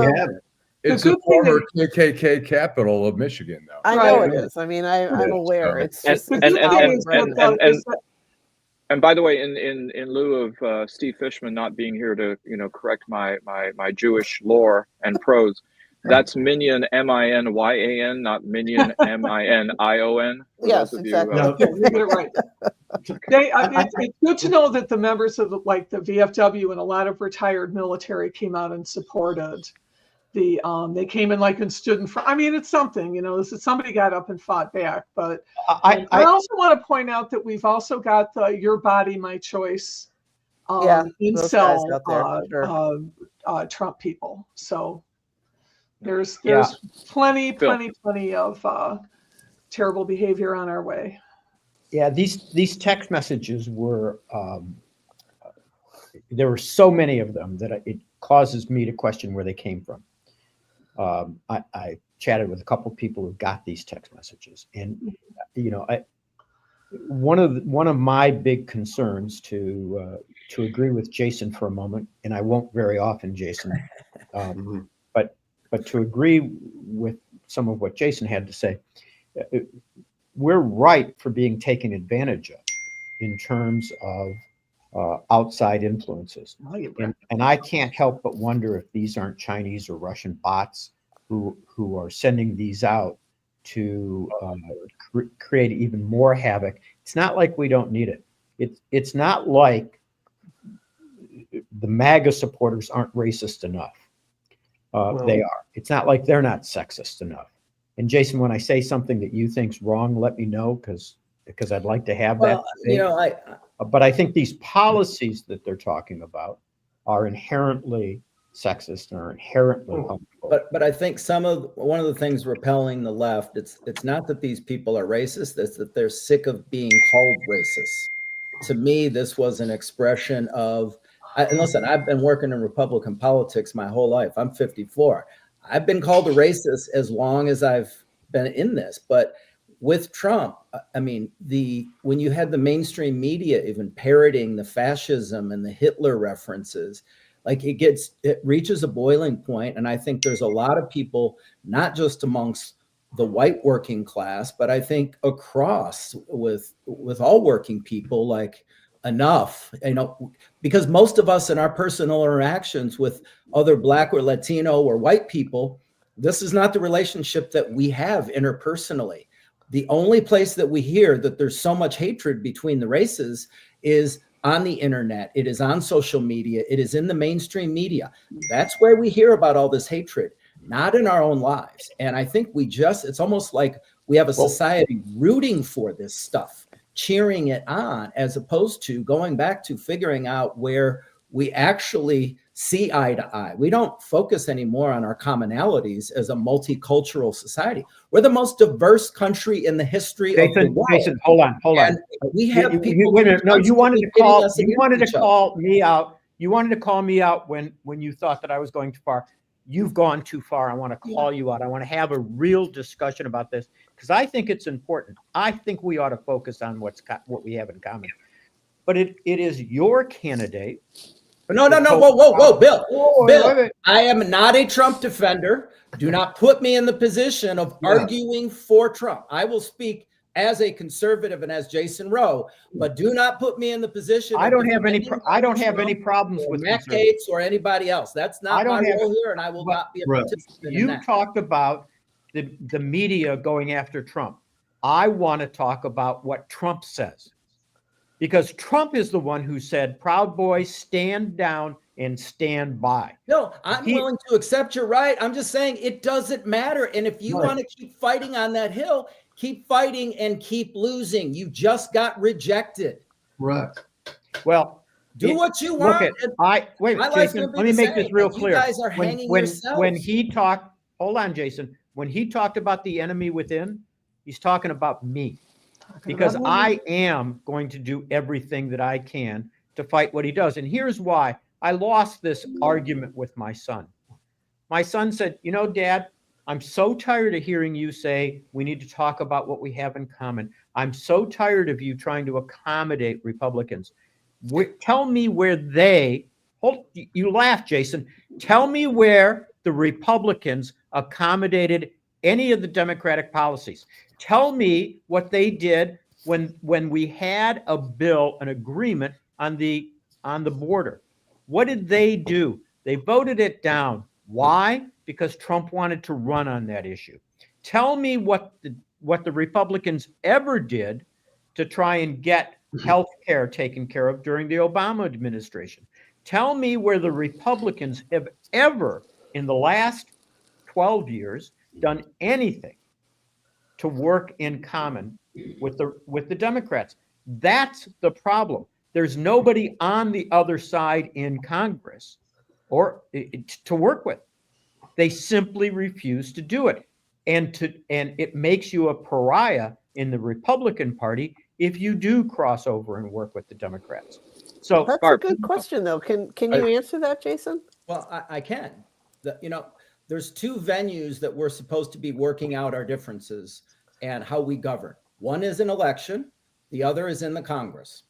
It's a former KKK capital of Michigan, though. I know it is. I mean, I'm aware. It's just and by the way, in lieu of Steve Fishman not being here to correct my Jewish lore and prose, that's Minion M-I-N-Y-A-N, not Minion M-I-N-I-O-N. Yes, exactly. You get it right. It's good to know that the members of the VFW and a lot of retired military came out and supported they came in and stood in front. I mean, it's something, somebody got up and fought back. But I also want to point out that we've also got the Your Body, My Choice incel Trump people. So there's plenty of terrible behavior on our way. Yeah, these text messages were there were so many of them that it causes me to question where they came from. I chatted with a couple of people who got these text messages, and one of my big concerns, to agree with Jason for a moment, and I won't very often, Jason, but to agree with some of what Jason had to say, we're ripe for being taken advantage of in terms of outside influences. And I can't help but wonder if these aren't Chinese or Russian bots who are sending these out to create even more havoc. It's not like we don't need it. It's not like the MAGA supporters aren't racist enough. They are. It's not like they're not sexist enough. And Jason, when I say something that you think's wrong, let me know, because I'd like to have that. But I think these policies that they're talking about are inherently sexist and are inherently harmful. But I think one of the things repelling the left, it's not that these people are racist, it's that they're sick of being called racist. To me, this was an expression of, and listen, I've been working in Republican politics my whole life. I'm 54. I've been called a racist as long as I've been in this, but with Trump, I mean, when you had the mainstream media even parroting the fascism and the Hitler references, it reaches a boiling point. And I think there's a lot of people, not just amongst the white working class, but I think across with all working people, enough, because most of us in our personal interactions with other Black or Latino or white people, this is not the relationship that we have interpersonally. The only place that we hear that there's so much hatred between the races is on the internet. It is on social media. It is in the mainstream media. That's where we hear about all this hatred, not in our own lives. And I think it's almost like we have a society rooting for this stuff, cheering it on, as opposed to going back to figuring out where we actually see eye to eye. We don't focus anymore on our commonalities as a multicultural society. We're the most diverse country in the history of the world. Jason, hold on. And we have people. Wait a minute. No, you wanted to call me out You wanted to call me out when you thought that I was going too far. You've gone too far. I want to call you out. I want to have a real discussion about this because I think it's important. I think we ought to focus on what we have in common. But it is your candidate. No. Whoa, Bill. Bill, I am not a Trump defender. Do not put me in the position of arguing for Trump. I will speak as a conservative and as Jason Roe, but do not put me in the position. I don't have any problems with Matt Gaetz or anybody else. That's not my role here, and I will not be a participant in that. You talked about the media going after Trump. I want to talk about what Trump says, because Trump is the one who said, "Proud Boys, stand down and stand by." No, I'm willing to accept you're right. I'm just saying it doesn't matter. And if you want to keep fighting on that hill, keep fighting and keep losing. You just got rejected. Right. Well, do what you want. Jason, let me make this real clear. You guys are hanging yourselves. When he talked, hold on, Jason. When he talked about the enemy within, he's talking about me. Because I am going to do everything that I can to fight what he does. And here's why. I lost this argument with my son. My son said, "You know, Dad, I'm so tired of hearing you say we need to talk about what we have in common. I'm so tired of you trying to accommodate Republicans. Tell me where you laugh, Jason. Tell me where the Republicans accommodated any of the Democratic policies. Tell me what they did when we had a bill, an agreement on the border. What did they do? They voted it down. Why? Because Trump wanted to run on that issue. Tell me what the Republicans ever did to try and get health care taken care of during the Obama administration. Tell me where the Republicans have ever, in the last 12 years, done anything to work in common with the Democrats. That's the problem. There's nobody on the other side in Congress or to work with. They simply refuse to do it. And it makes you a pariah in the Republican Party if you do cross over and work with the Democrats. So that's a good question, though. Can you answer that, Jason? Well, I can. There's two venues that we're supposed to be working out our differences and how we govern. One is an election. The other is in the Congress.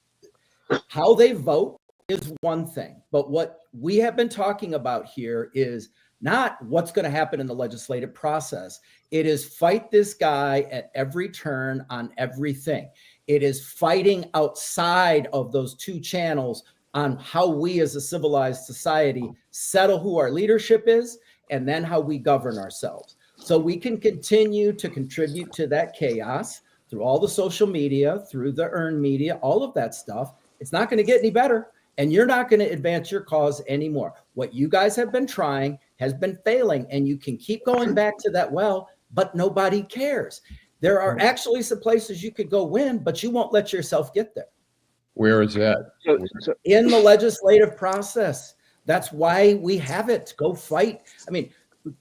How they vote is one thing, but what we have been talking about here is not what's going to happen in the legislative process. It is fight this guy at every turn on everything. It is fighting outside of those two channels on how we as a civilized society settle who our leadership is and then how we govern ourselves. So we can continue to contribute to that chaos through all the social media, through the earned media, all of that stuff. It's not going to get any better, and you're not going to advance your cause anymore. What you guys have been trying has been failing, and you can keep going back to that well, but nobody cares. There are actually some places you could go win, but you won't let yourself get there. Where is that? In the legislative process. That's why we have it. Go fight. I mean,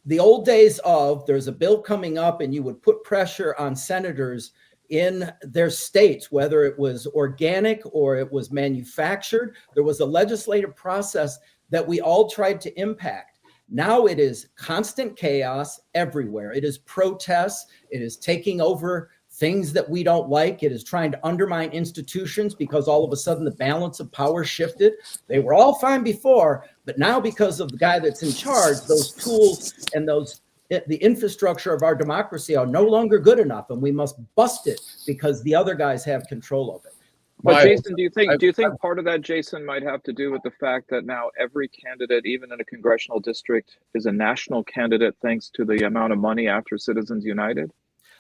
the old days of there's a bill coming up and you would put pressure on senators in their states, whether it was organic or it was manufactured. There was a legislative process that we all tried to impact. Now it is constant chaos everywhere. It is protests. It is taking over things that we don't like. It is trying to undermine institutions because all of a sudden the balance of power shifted. They were all fine before, but now because of the guy that's in charge, those tools and the infrastructure of our democracy are no longer good enough, and we must bust it because the other guys have control of it. But Jason, do you think part of that, Jason, might have to do with the fact that now every candidate, even in a congressional district, is a national candidate thanks to the amount of money after Citizens United?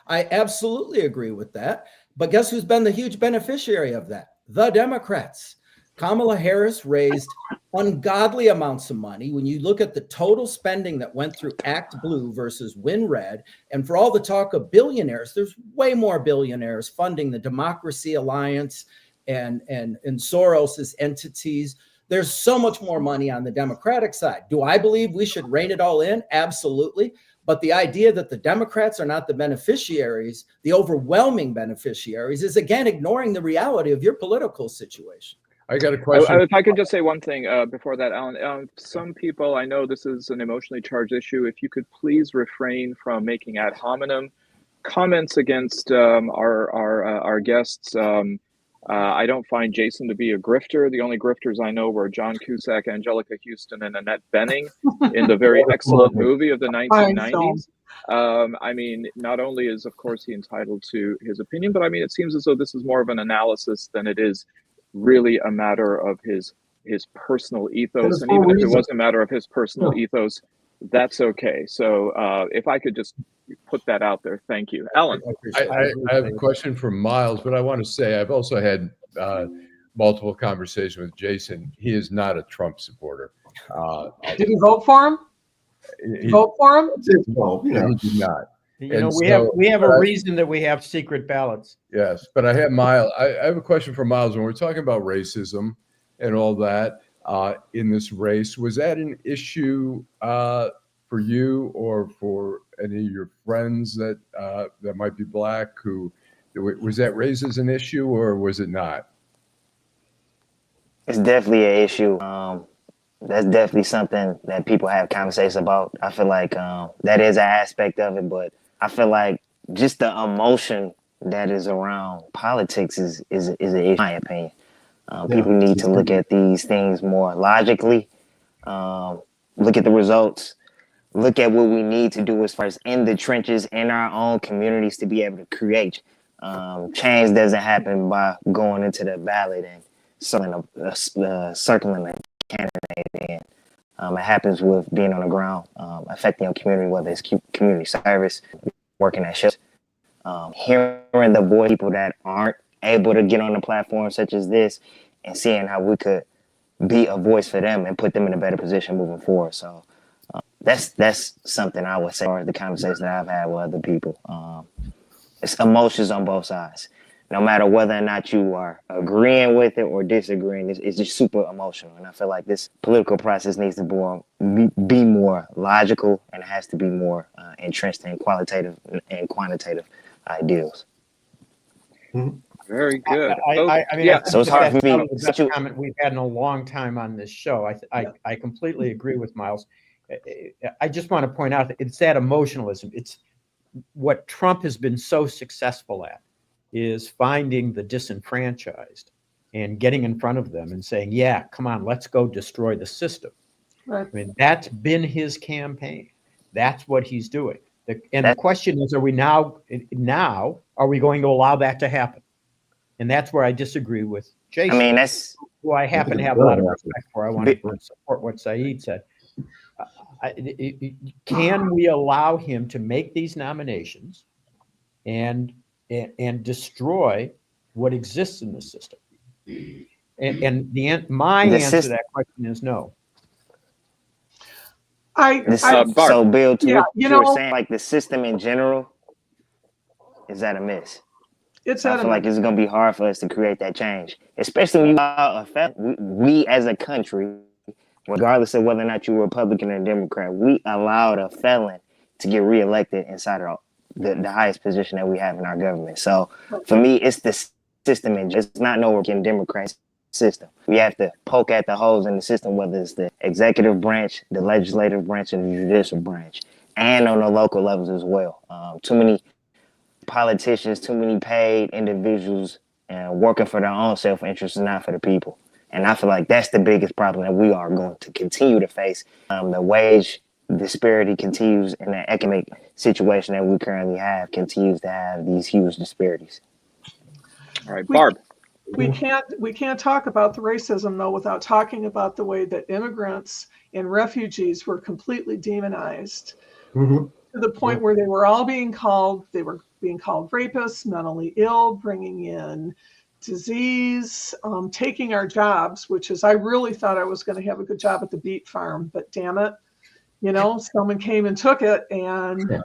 I absolutely agree with that. But guess who's been the huge beneficiary of that? The Democrats. Kamala Harris raised ungodly amounts of money. When you look at the total spending that went through Act Blue versus Win Red, and for all the talk of billionaires, there's way more billionaires funding the Democracy Alliance and Soros's entities. There's so much more money on the Democratic side. Do I believe we should rein it all in? Absolutely. But the idea that the Democrats are not the beneficiaries, the overwhelming beneficiaries, is again ignoring the reality of your political situation. I got a question. If I could just say one thing before that, Alan. Some people, I know this is an emotionally charged issue. If you could please refrain from making ad hominem comments against our guests. I don't find Jason to be a grifter. The only grifters I know were John Cusack, Angelica Houston, and Annette Bening in the very excellent movie of the 1990s. I mean, not only is, of course, he entitled to his opinion, but I mean, it seems as though this is more of an analysis than it is really a matter of his personal ethos. And even if it was a matter of his personal ethos, that's okay. So if I could just put that out there, thank you, Alan. I have a question for Myles, but I want to say I've also had multiple conversations with Jason. He is not a Trump supporter. Did he vote for him? Vote for him? No, he did not. You know, we have a reason that we have secret ballots. Yes, but I have Myles. I have a question for Myles. When we're talking about racism and all that in this race, was that an issue for you or for any of your friends that that might be black? Who was that raised as an issue, or was it not? It's definitely an issue. That's definitely something that people have conversations about. I feel like that is an aspect of it, but I feel like just the emotion that is around politics is an issue, in my opinion. People need to look at these things more logically, look at the results, look at what we need to do as far as in the trenches, in our own communities to be able to create. Change doesn't happen by going into the ballot and circling a candidate in. It happens with being on the ground, affecting your community, whether it's community service, working at shifts, hearing the voice of people that aren't able to get on a platform such as this, and seeing how we could be a voice for them and put them in a better position moving forward. So that's something I would say, or the conversation that I've had with other people. It's emotions on both sides. No matter whether or not you are agreeing with it or disagreeing, it's just super emotional. And I feel like this political process needs to be more logical, and it has to be more entrenched in qualitative and quantitative ideals. Very good. I mean, yeah. So it's hard for me. The best comment we've had in a long time on this show. I completely agree with Myles. I just want to point out that it's that emotionalism. It's what Trump has been so successful at, is finding the disenfranchised and getting in front of them and saying, yeah, come on, let's go destroy the system. Right. I mean, that's been his campaign. That's what he's doing. The question is, are we now are we going to allow that to happen? And that's where I disagree with Jason. I mean, that's who I happen to have a lot of respect for. I want to support what Saeed said. Can we allow him to make these nominations and destroy what exists in the system? And my answer to that question is no. So Bill, to yeah, what you were saying, like the system in general, is that a miss? I feel like it's going to be hard for us to create that change, especially when you allow we as a country, regardless of whether or not you're Republican or Democrat, we allowed a felon to get reelected inside of the highest position that we have in our government. So for me, it's the system, and just not no working Democrat system. We have to poke at the holes in the system, whether it's the executive branch, the legislative branch, and the judicial branch, and on the local levels as well. Too many politicians, too many paid individuals working for their own self-interest and not for the people. And I feel like that's the biggest problem that we are going to continue to face. The wage disparity continues, and the economic situation that we currently have continues to have these huge disparities. All right, Barb. We can't talk about the racism, though, without talking about the way that immigrants and refugees were completely demonized to the point where they were being called rapists, mentally ill, bringing in disease, taking our jobs, which is, I really thought I was going to have a good job at the beet farm, but damn it, someone came and took it, and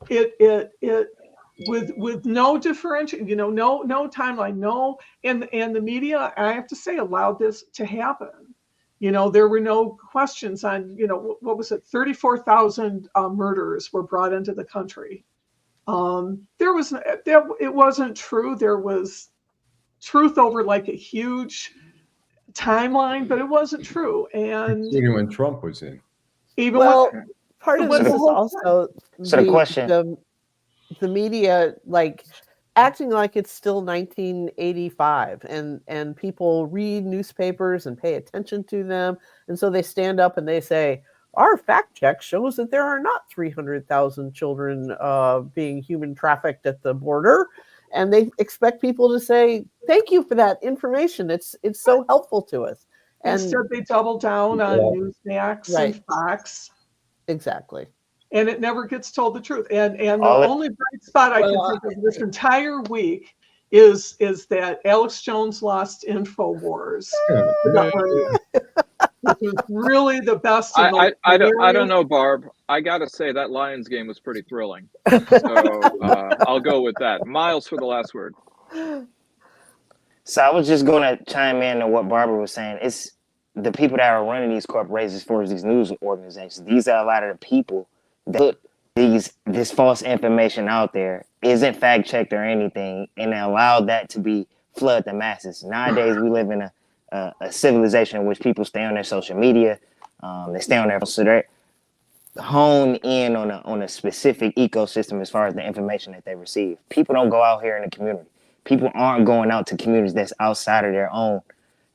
it with no differentiation, no timeline, and the media, I have to say, allowed this to happen. There were no questions on, what was it? 34,000 murders were brought into the country. It wasn't true. There was truth over like a huge timeline, but it wasn't true. And including when Trump was in. even Well, when, part of when this the is whole also So the question, the media like acting like it's still 1985 and people read newspapers and pay attention to them, and so they stand up and they say our fact check shows that there are not 300,000 children being human trafficked at the border, and they expect people to say thank you for that information, it's so helpful to us. And instead they double down on Newsmax right, and Fox. exactly. And it never gets told the truth. And the All it- only bright spot I can think of this entire week is that Alex Jones lost InfoWars. Which was really the best. I don't know, Barb. I gotta say that Lions game was pretty thrilling. So I'll go with that. Myles for the last word. So I was just going to chime in on what Barbara was saying. It's the people that are running these corporations, as far as these news organizations. These are a lot of the people that put this false information out there, isn't fact checked or anything, and allow that to be flood the masses. Nowadays, we live in a civilization in which people stay on their social media, they stay on their, so they hone in on a specific ecosystem as far as the information that they receive. People don't go out here in the community. People aren't going out to communities that's outside of their own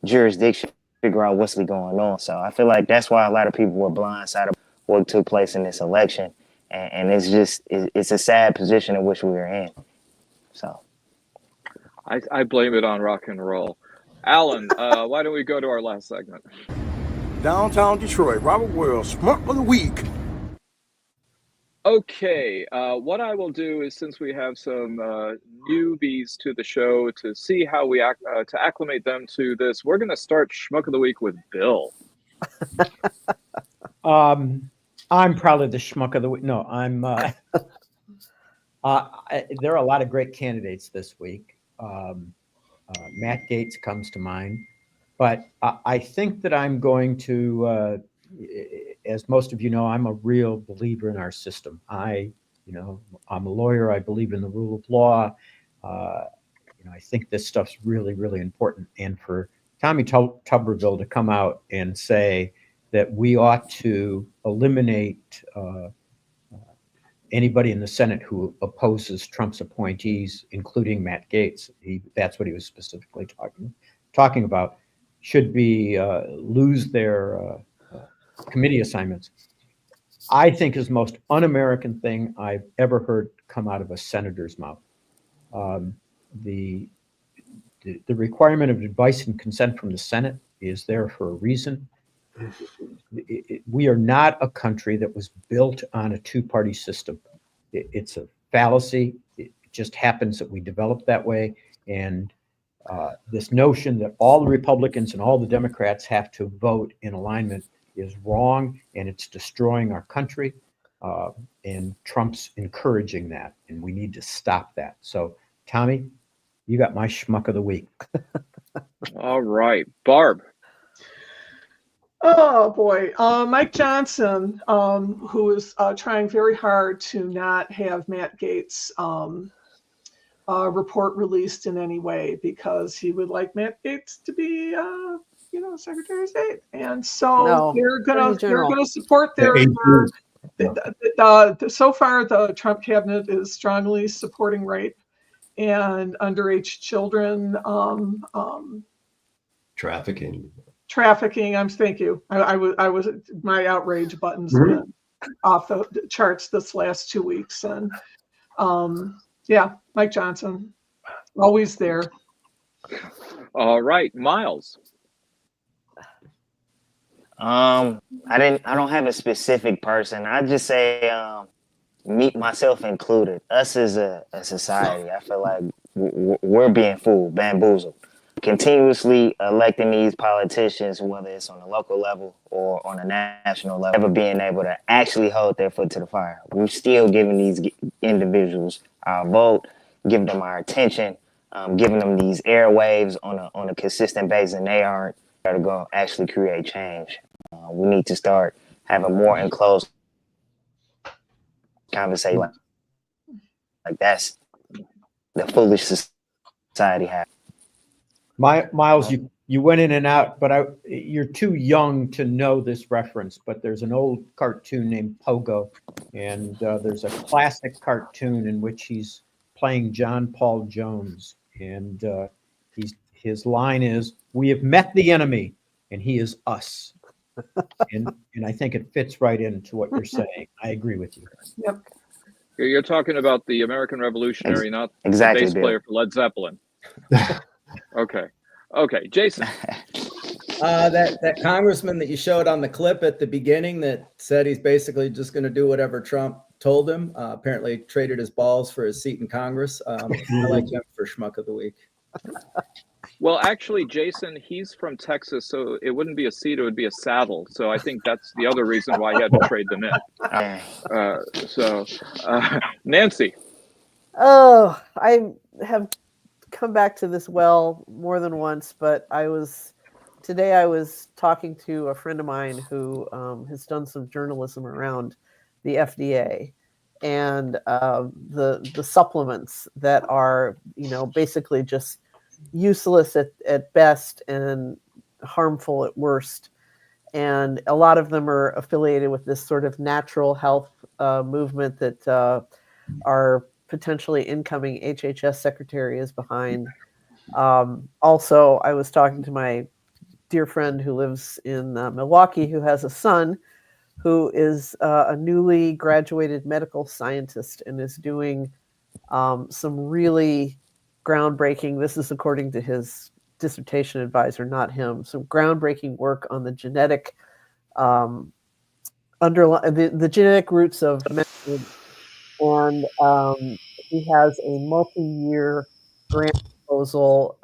jurisdiction to figure out what's going on. So I feel like that's why a lot of people were blindsided by what took place in this election. And it's a sad position in which we are in. So I blame it on rock and roll. Allan, why don't we go to our last segment? Downtown Detroit, Robert Wells, Smart of the Week. Okay, what I will do is, since we have some newbies to the show, to see how we to acclimate them to this, we're going to start Schmuck of the Week with Bill. I'm probably the schmuck of the week. No, I'm. There are a lot of great candidates this week. Matt Gaetz comes to mind, but I think that I'm going to, as most of you know, I'm a real believer in our system. I'm a lawyer. I believe in the rule of law. I think this stuff's really, really important. And for Tommy Tuberville to come out and say that we ought to eliminate anybody in the Senate who opposes Trump's appointees, including Matt Gaetz. That's what he was specifically talking about. Should be lose their committee assignments. I think is the most un-American thing I've ever heard come out of a senator's mouth. The requirement of advice and consent from the Senate is there for a reason. We are not a country that was built on a two-party system. It's a fallacy. It just happens that we developed that way. And this notion that all the Republicans and all the Democrats have to vote in alignment is wrong, and it's destroying our country. And Trump's encouraging that, and we need to stop that. So, Tommy, you got my schmuck of the week. All right, Barb. Oh boy, Mike Johnson, who is trying very hard to not have Matt Gaetz' report released in any way, because he would like Matt Gaetz to be, Secretary of State, and so they're gonna support their. So far, the Trump cabinet is strongly supporting rape and underage children. Trafficking. Thank you. I was my outrage buttons been off the charts this last 2 weeks, and Mike Johnson, always there. All right, Myles. I don't have a specific person. I just say me, myself included, us as a society. I feel like we're being fooled, bamboozled. Continuously electing these politicians, whether it's on a local level or on a national level, never being able to actually hold their foot to the fire. We're still giving these individuals our vote, giving them our attention, giving them these airwaves on a consistent basis, and they aren't going to go actually create change. We need to start having more enclosed conversation. Like that's the foolish society has. Myles, you went in and out, but you're too young to know this reference. But there's an old cartoon named Pogo, and there's a classic cartoon in which he's playing John Paul Jones, and his line is, "We have met the enemy, and he is us." and I think it fits right into what you're saying. I agree with you. Yep. You're talking about the American Revolutionary, not exactly, the bass player for Led Zeppelin. Okay, Jason. That congressman that you showed on the clip at the beginning that said he's basically just going to do whatever Trump told him, apparently traded his balls for his seat in Congress. I like him for Schmuck of the Week. Well, actually, Jason, he's from Texas, so it wouldn't be a seat, it would be a saddle. So I think that's the other reason why he had to trade them in. Nancy. Oh, I have come back to this well more than once, but today I was talking to a friend of mine who has done some journalism around the FDA and the supplements that are, basically just useless at best and harmful at worst. And a lot of them are affiliated with this sort of natural health movement that our potentially incoming HHS secretary is behind. Also, I was talking to my dear friend who lives in Milwaukee, who has a son who is a newly graduated medical scientist and is doing some really groundbreaking, this is according to his dissertation advisor, not him, some groundbreaking work on the genetic the genetic roots of medicine. And he has a multi-year grant proposal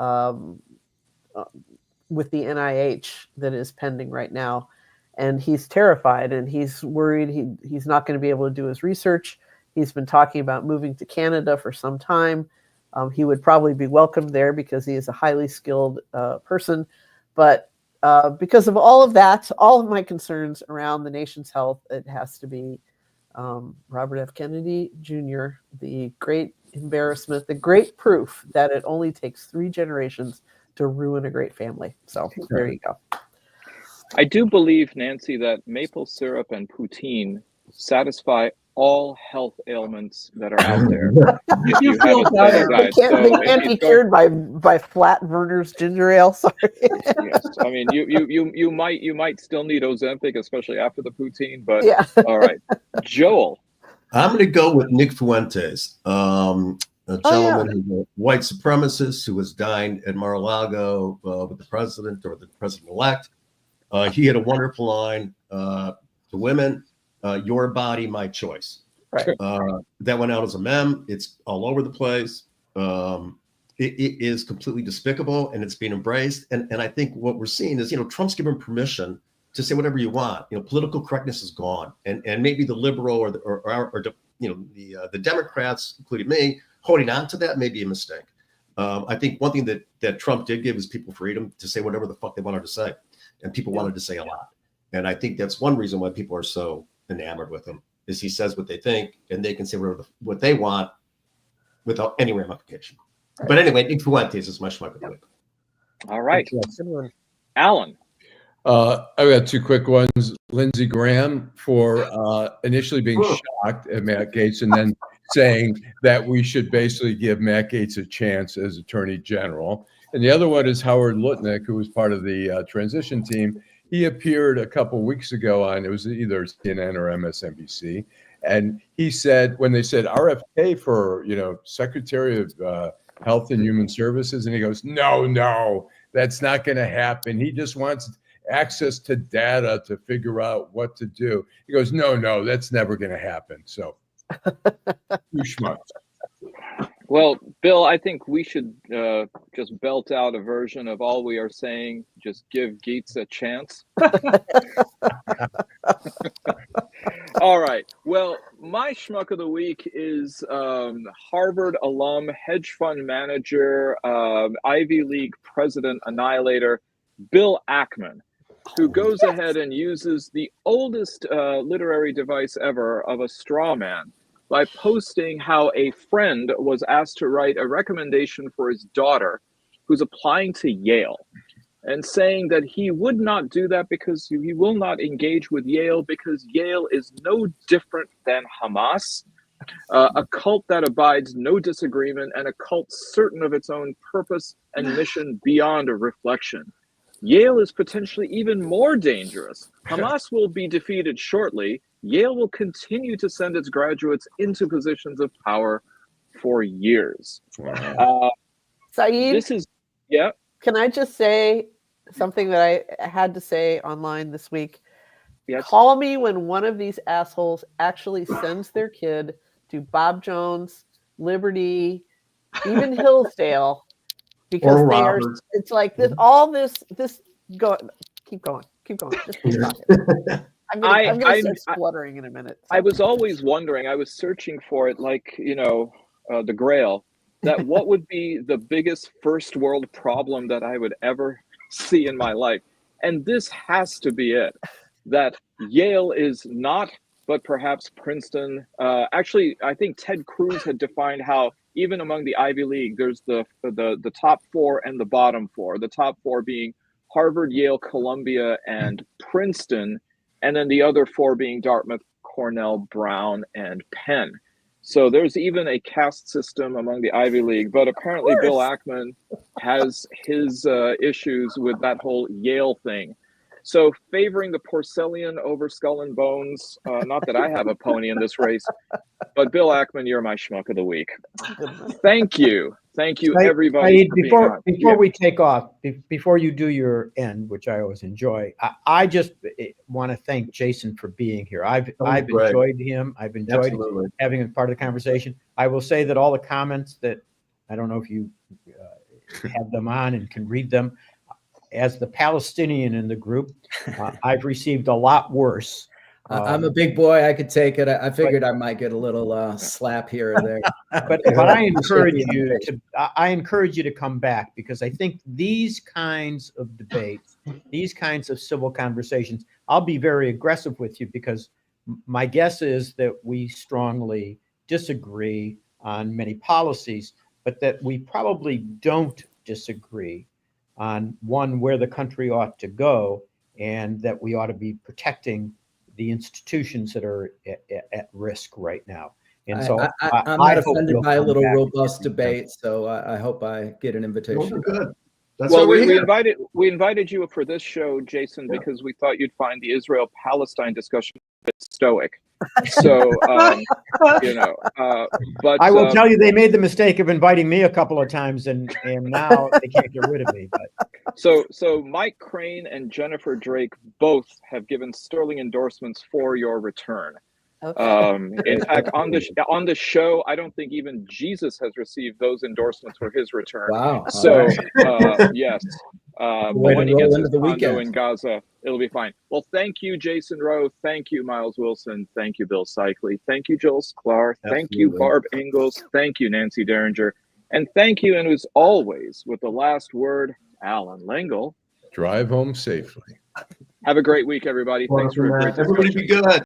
with the NIH that is pending right now. And he's terrified and he's worried he's not going to be able to do his research. He's been talking about moving to Canada for some time. He would probably be welcomed there because he is a highly skilled person. But because of all of that, all of my concerns around the nation's health, it has to be Robert F. Kennedy Jr., the great embarrassment, the great proof that it only takes 3 generations to ruin a great family. So there you go. I do believe, Nancy, that maple syrup and poutine satisfy all health ailments that are out there. You feel better. They can't be cured by flat Verner's ginger ale. Sorry. Yes, I mean you might still need Ozempic, especially after the poutine. But yeah. All right, Joel. I'm going to go with Nick Fuentes, a gentleman who's a white supremacist who was dined at Mar-a-Lago with the president or the president-elect. He had a wonderful line to women. Your body, my choice. Right. That went out as a meme. It's all over the place. It is completely despicable and it's being embraced. And I think what we're seeing is, Trump's given permission to say whatever you want. Political correctness is gone. And maybe the liberal or the Democrats, including me, holding on to that may be a mistake. I think one thing that Trump did give is people freedom to say whatever the fuck they wanted to say. And people wanted to say a lot. And I think that's one reason why people are so enamored with him, is he says what they think and they can say what they want without any ramification. Right. But anyway, Nick Fuentes is my schmuck of the week. All right. Allan. I've got 2 quick ones. Lindsey Graham for initially being shocked at Matt Gaetz and then saying that we should basically give Matt Gaetz a chance as Attorney General. And the other one is Howard Lutnick, who was part of the transition team. He appeared a couple weeks ago on, it was either CNN or MSNBC. And he said, when they said RFK for, Secretary of Health and Human Services, and he goes, no, that's not going to happen. He just wants access to data to figure out what to do. He goes, no, that's never going to happen. So, you schmucks. Well, Bill, I think we should just belt out a version of all we are saying. Just give Gaetz a chance. All right. Well, my schmuck of the week is Harvard alum, hedge fund manager, Ivy League president annihilator, Bill Ackman, who goes ahead and uses the oldest literary device ever of a straw man by posting how a friend was asked to write a recommendation for his daughter who's applying to Yale and saying that he would not do that because he will not engage with Yale because Yale is no different than Hamas, a cult that abides no disagreement and a cult certain of its own purpose and mission beyond a reflection. Yale is potentially even more dangerous. Hamas will be defeated shortly. Yale will continue to send its graduates into positions of power for years. Saeed, this is, yeah. Can I just say something that I had to say online this week? Yes. Call me when one of these assholes actually sends their kid to Bob Jones, Liberty, even Hillsdale, because they are. It's like this. All this. Go. Keep going. Keep going. Just keep talking. I'm gonna start spluttering in a minute. So. I was always wondering. I was searching for it, like the Grail. That what would be the biggest first world problem that I would ever see in my life, and this has to be it. That Yale is not, but perhaps Princeton. Actually, I think Ted Cruz had defined how even among the Ivy League, there's the top four and the bottom four. The top four being Harvard, Yale, Columbia, and Princeton, and then the other four being Dartmouth, Cornell, Brown, and Penn. So there's even a caste system among the Ivy League, but apparently Bill Ackman has his issues with that whole Yale thing. So favoring the Porcellian over Skull and Bones, not that I have a pony in this race, but Bill Ackman, you're my schmuck of the week. Thank you. Thank you, everybody. Before we take off, before you do your end, which I always enjoy, I just want to thank Jason for being here. I've enjoyed him. I've enjoyed having him part of the conversation. I will say that all the comments that, I don't know if you have them on and can read them, as the Palestinian in the group, I've received a lot worse. I'm a big boy. I could take it. I figured I might get a little slap here or there. But I encourage you to come back, because I think these kinds of debates, these kinds of civil conversations, I'll be very aggressive with you, because my guess is that we strongly disagree on many policies, but that we probably don't disagree on one, where the country ought to go, and that we ought to be protecting the institutions that are at risk right now. And so I'm not offended by a little robust debate, so I hope I get an invitation. Well, good. That's well, we invited you for this show, Jason, because we thought you'd find the Israel-Palestine discussion a bit stoic. So, but I will tell you, they made the mistake of inviting me a couple of times, and now they can't get rid of me. But. So Mike Crane and Jennifer Drake both have given sterling endorsements for your return. Okay. In fact, on the show, I don't think even Jesus has received those endorsements for his return. Wow! So yes, but when he gets his condo in Gaza, it'll be fine. Well, thank you, Jason Roe. Thank you, Myles Wilson. Thank you, Bill Seikaly. Thank you, Joel Sklar. Thank you, Barb Ingalls. Thank you, Nancy Derringer. And thank you, and as always, with the last word, Allan Lengel. Drive home safely. Have a great week, everybody. Thanks for a great discussion. Everybody be good.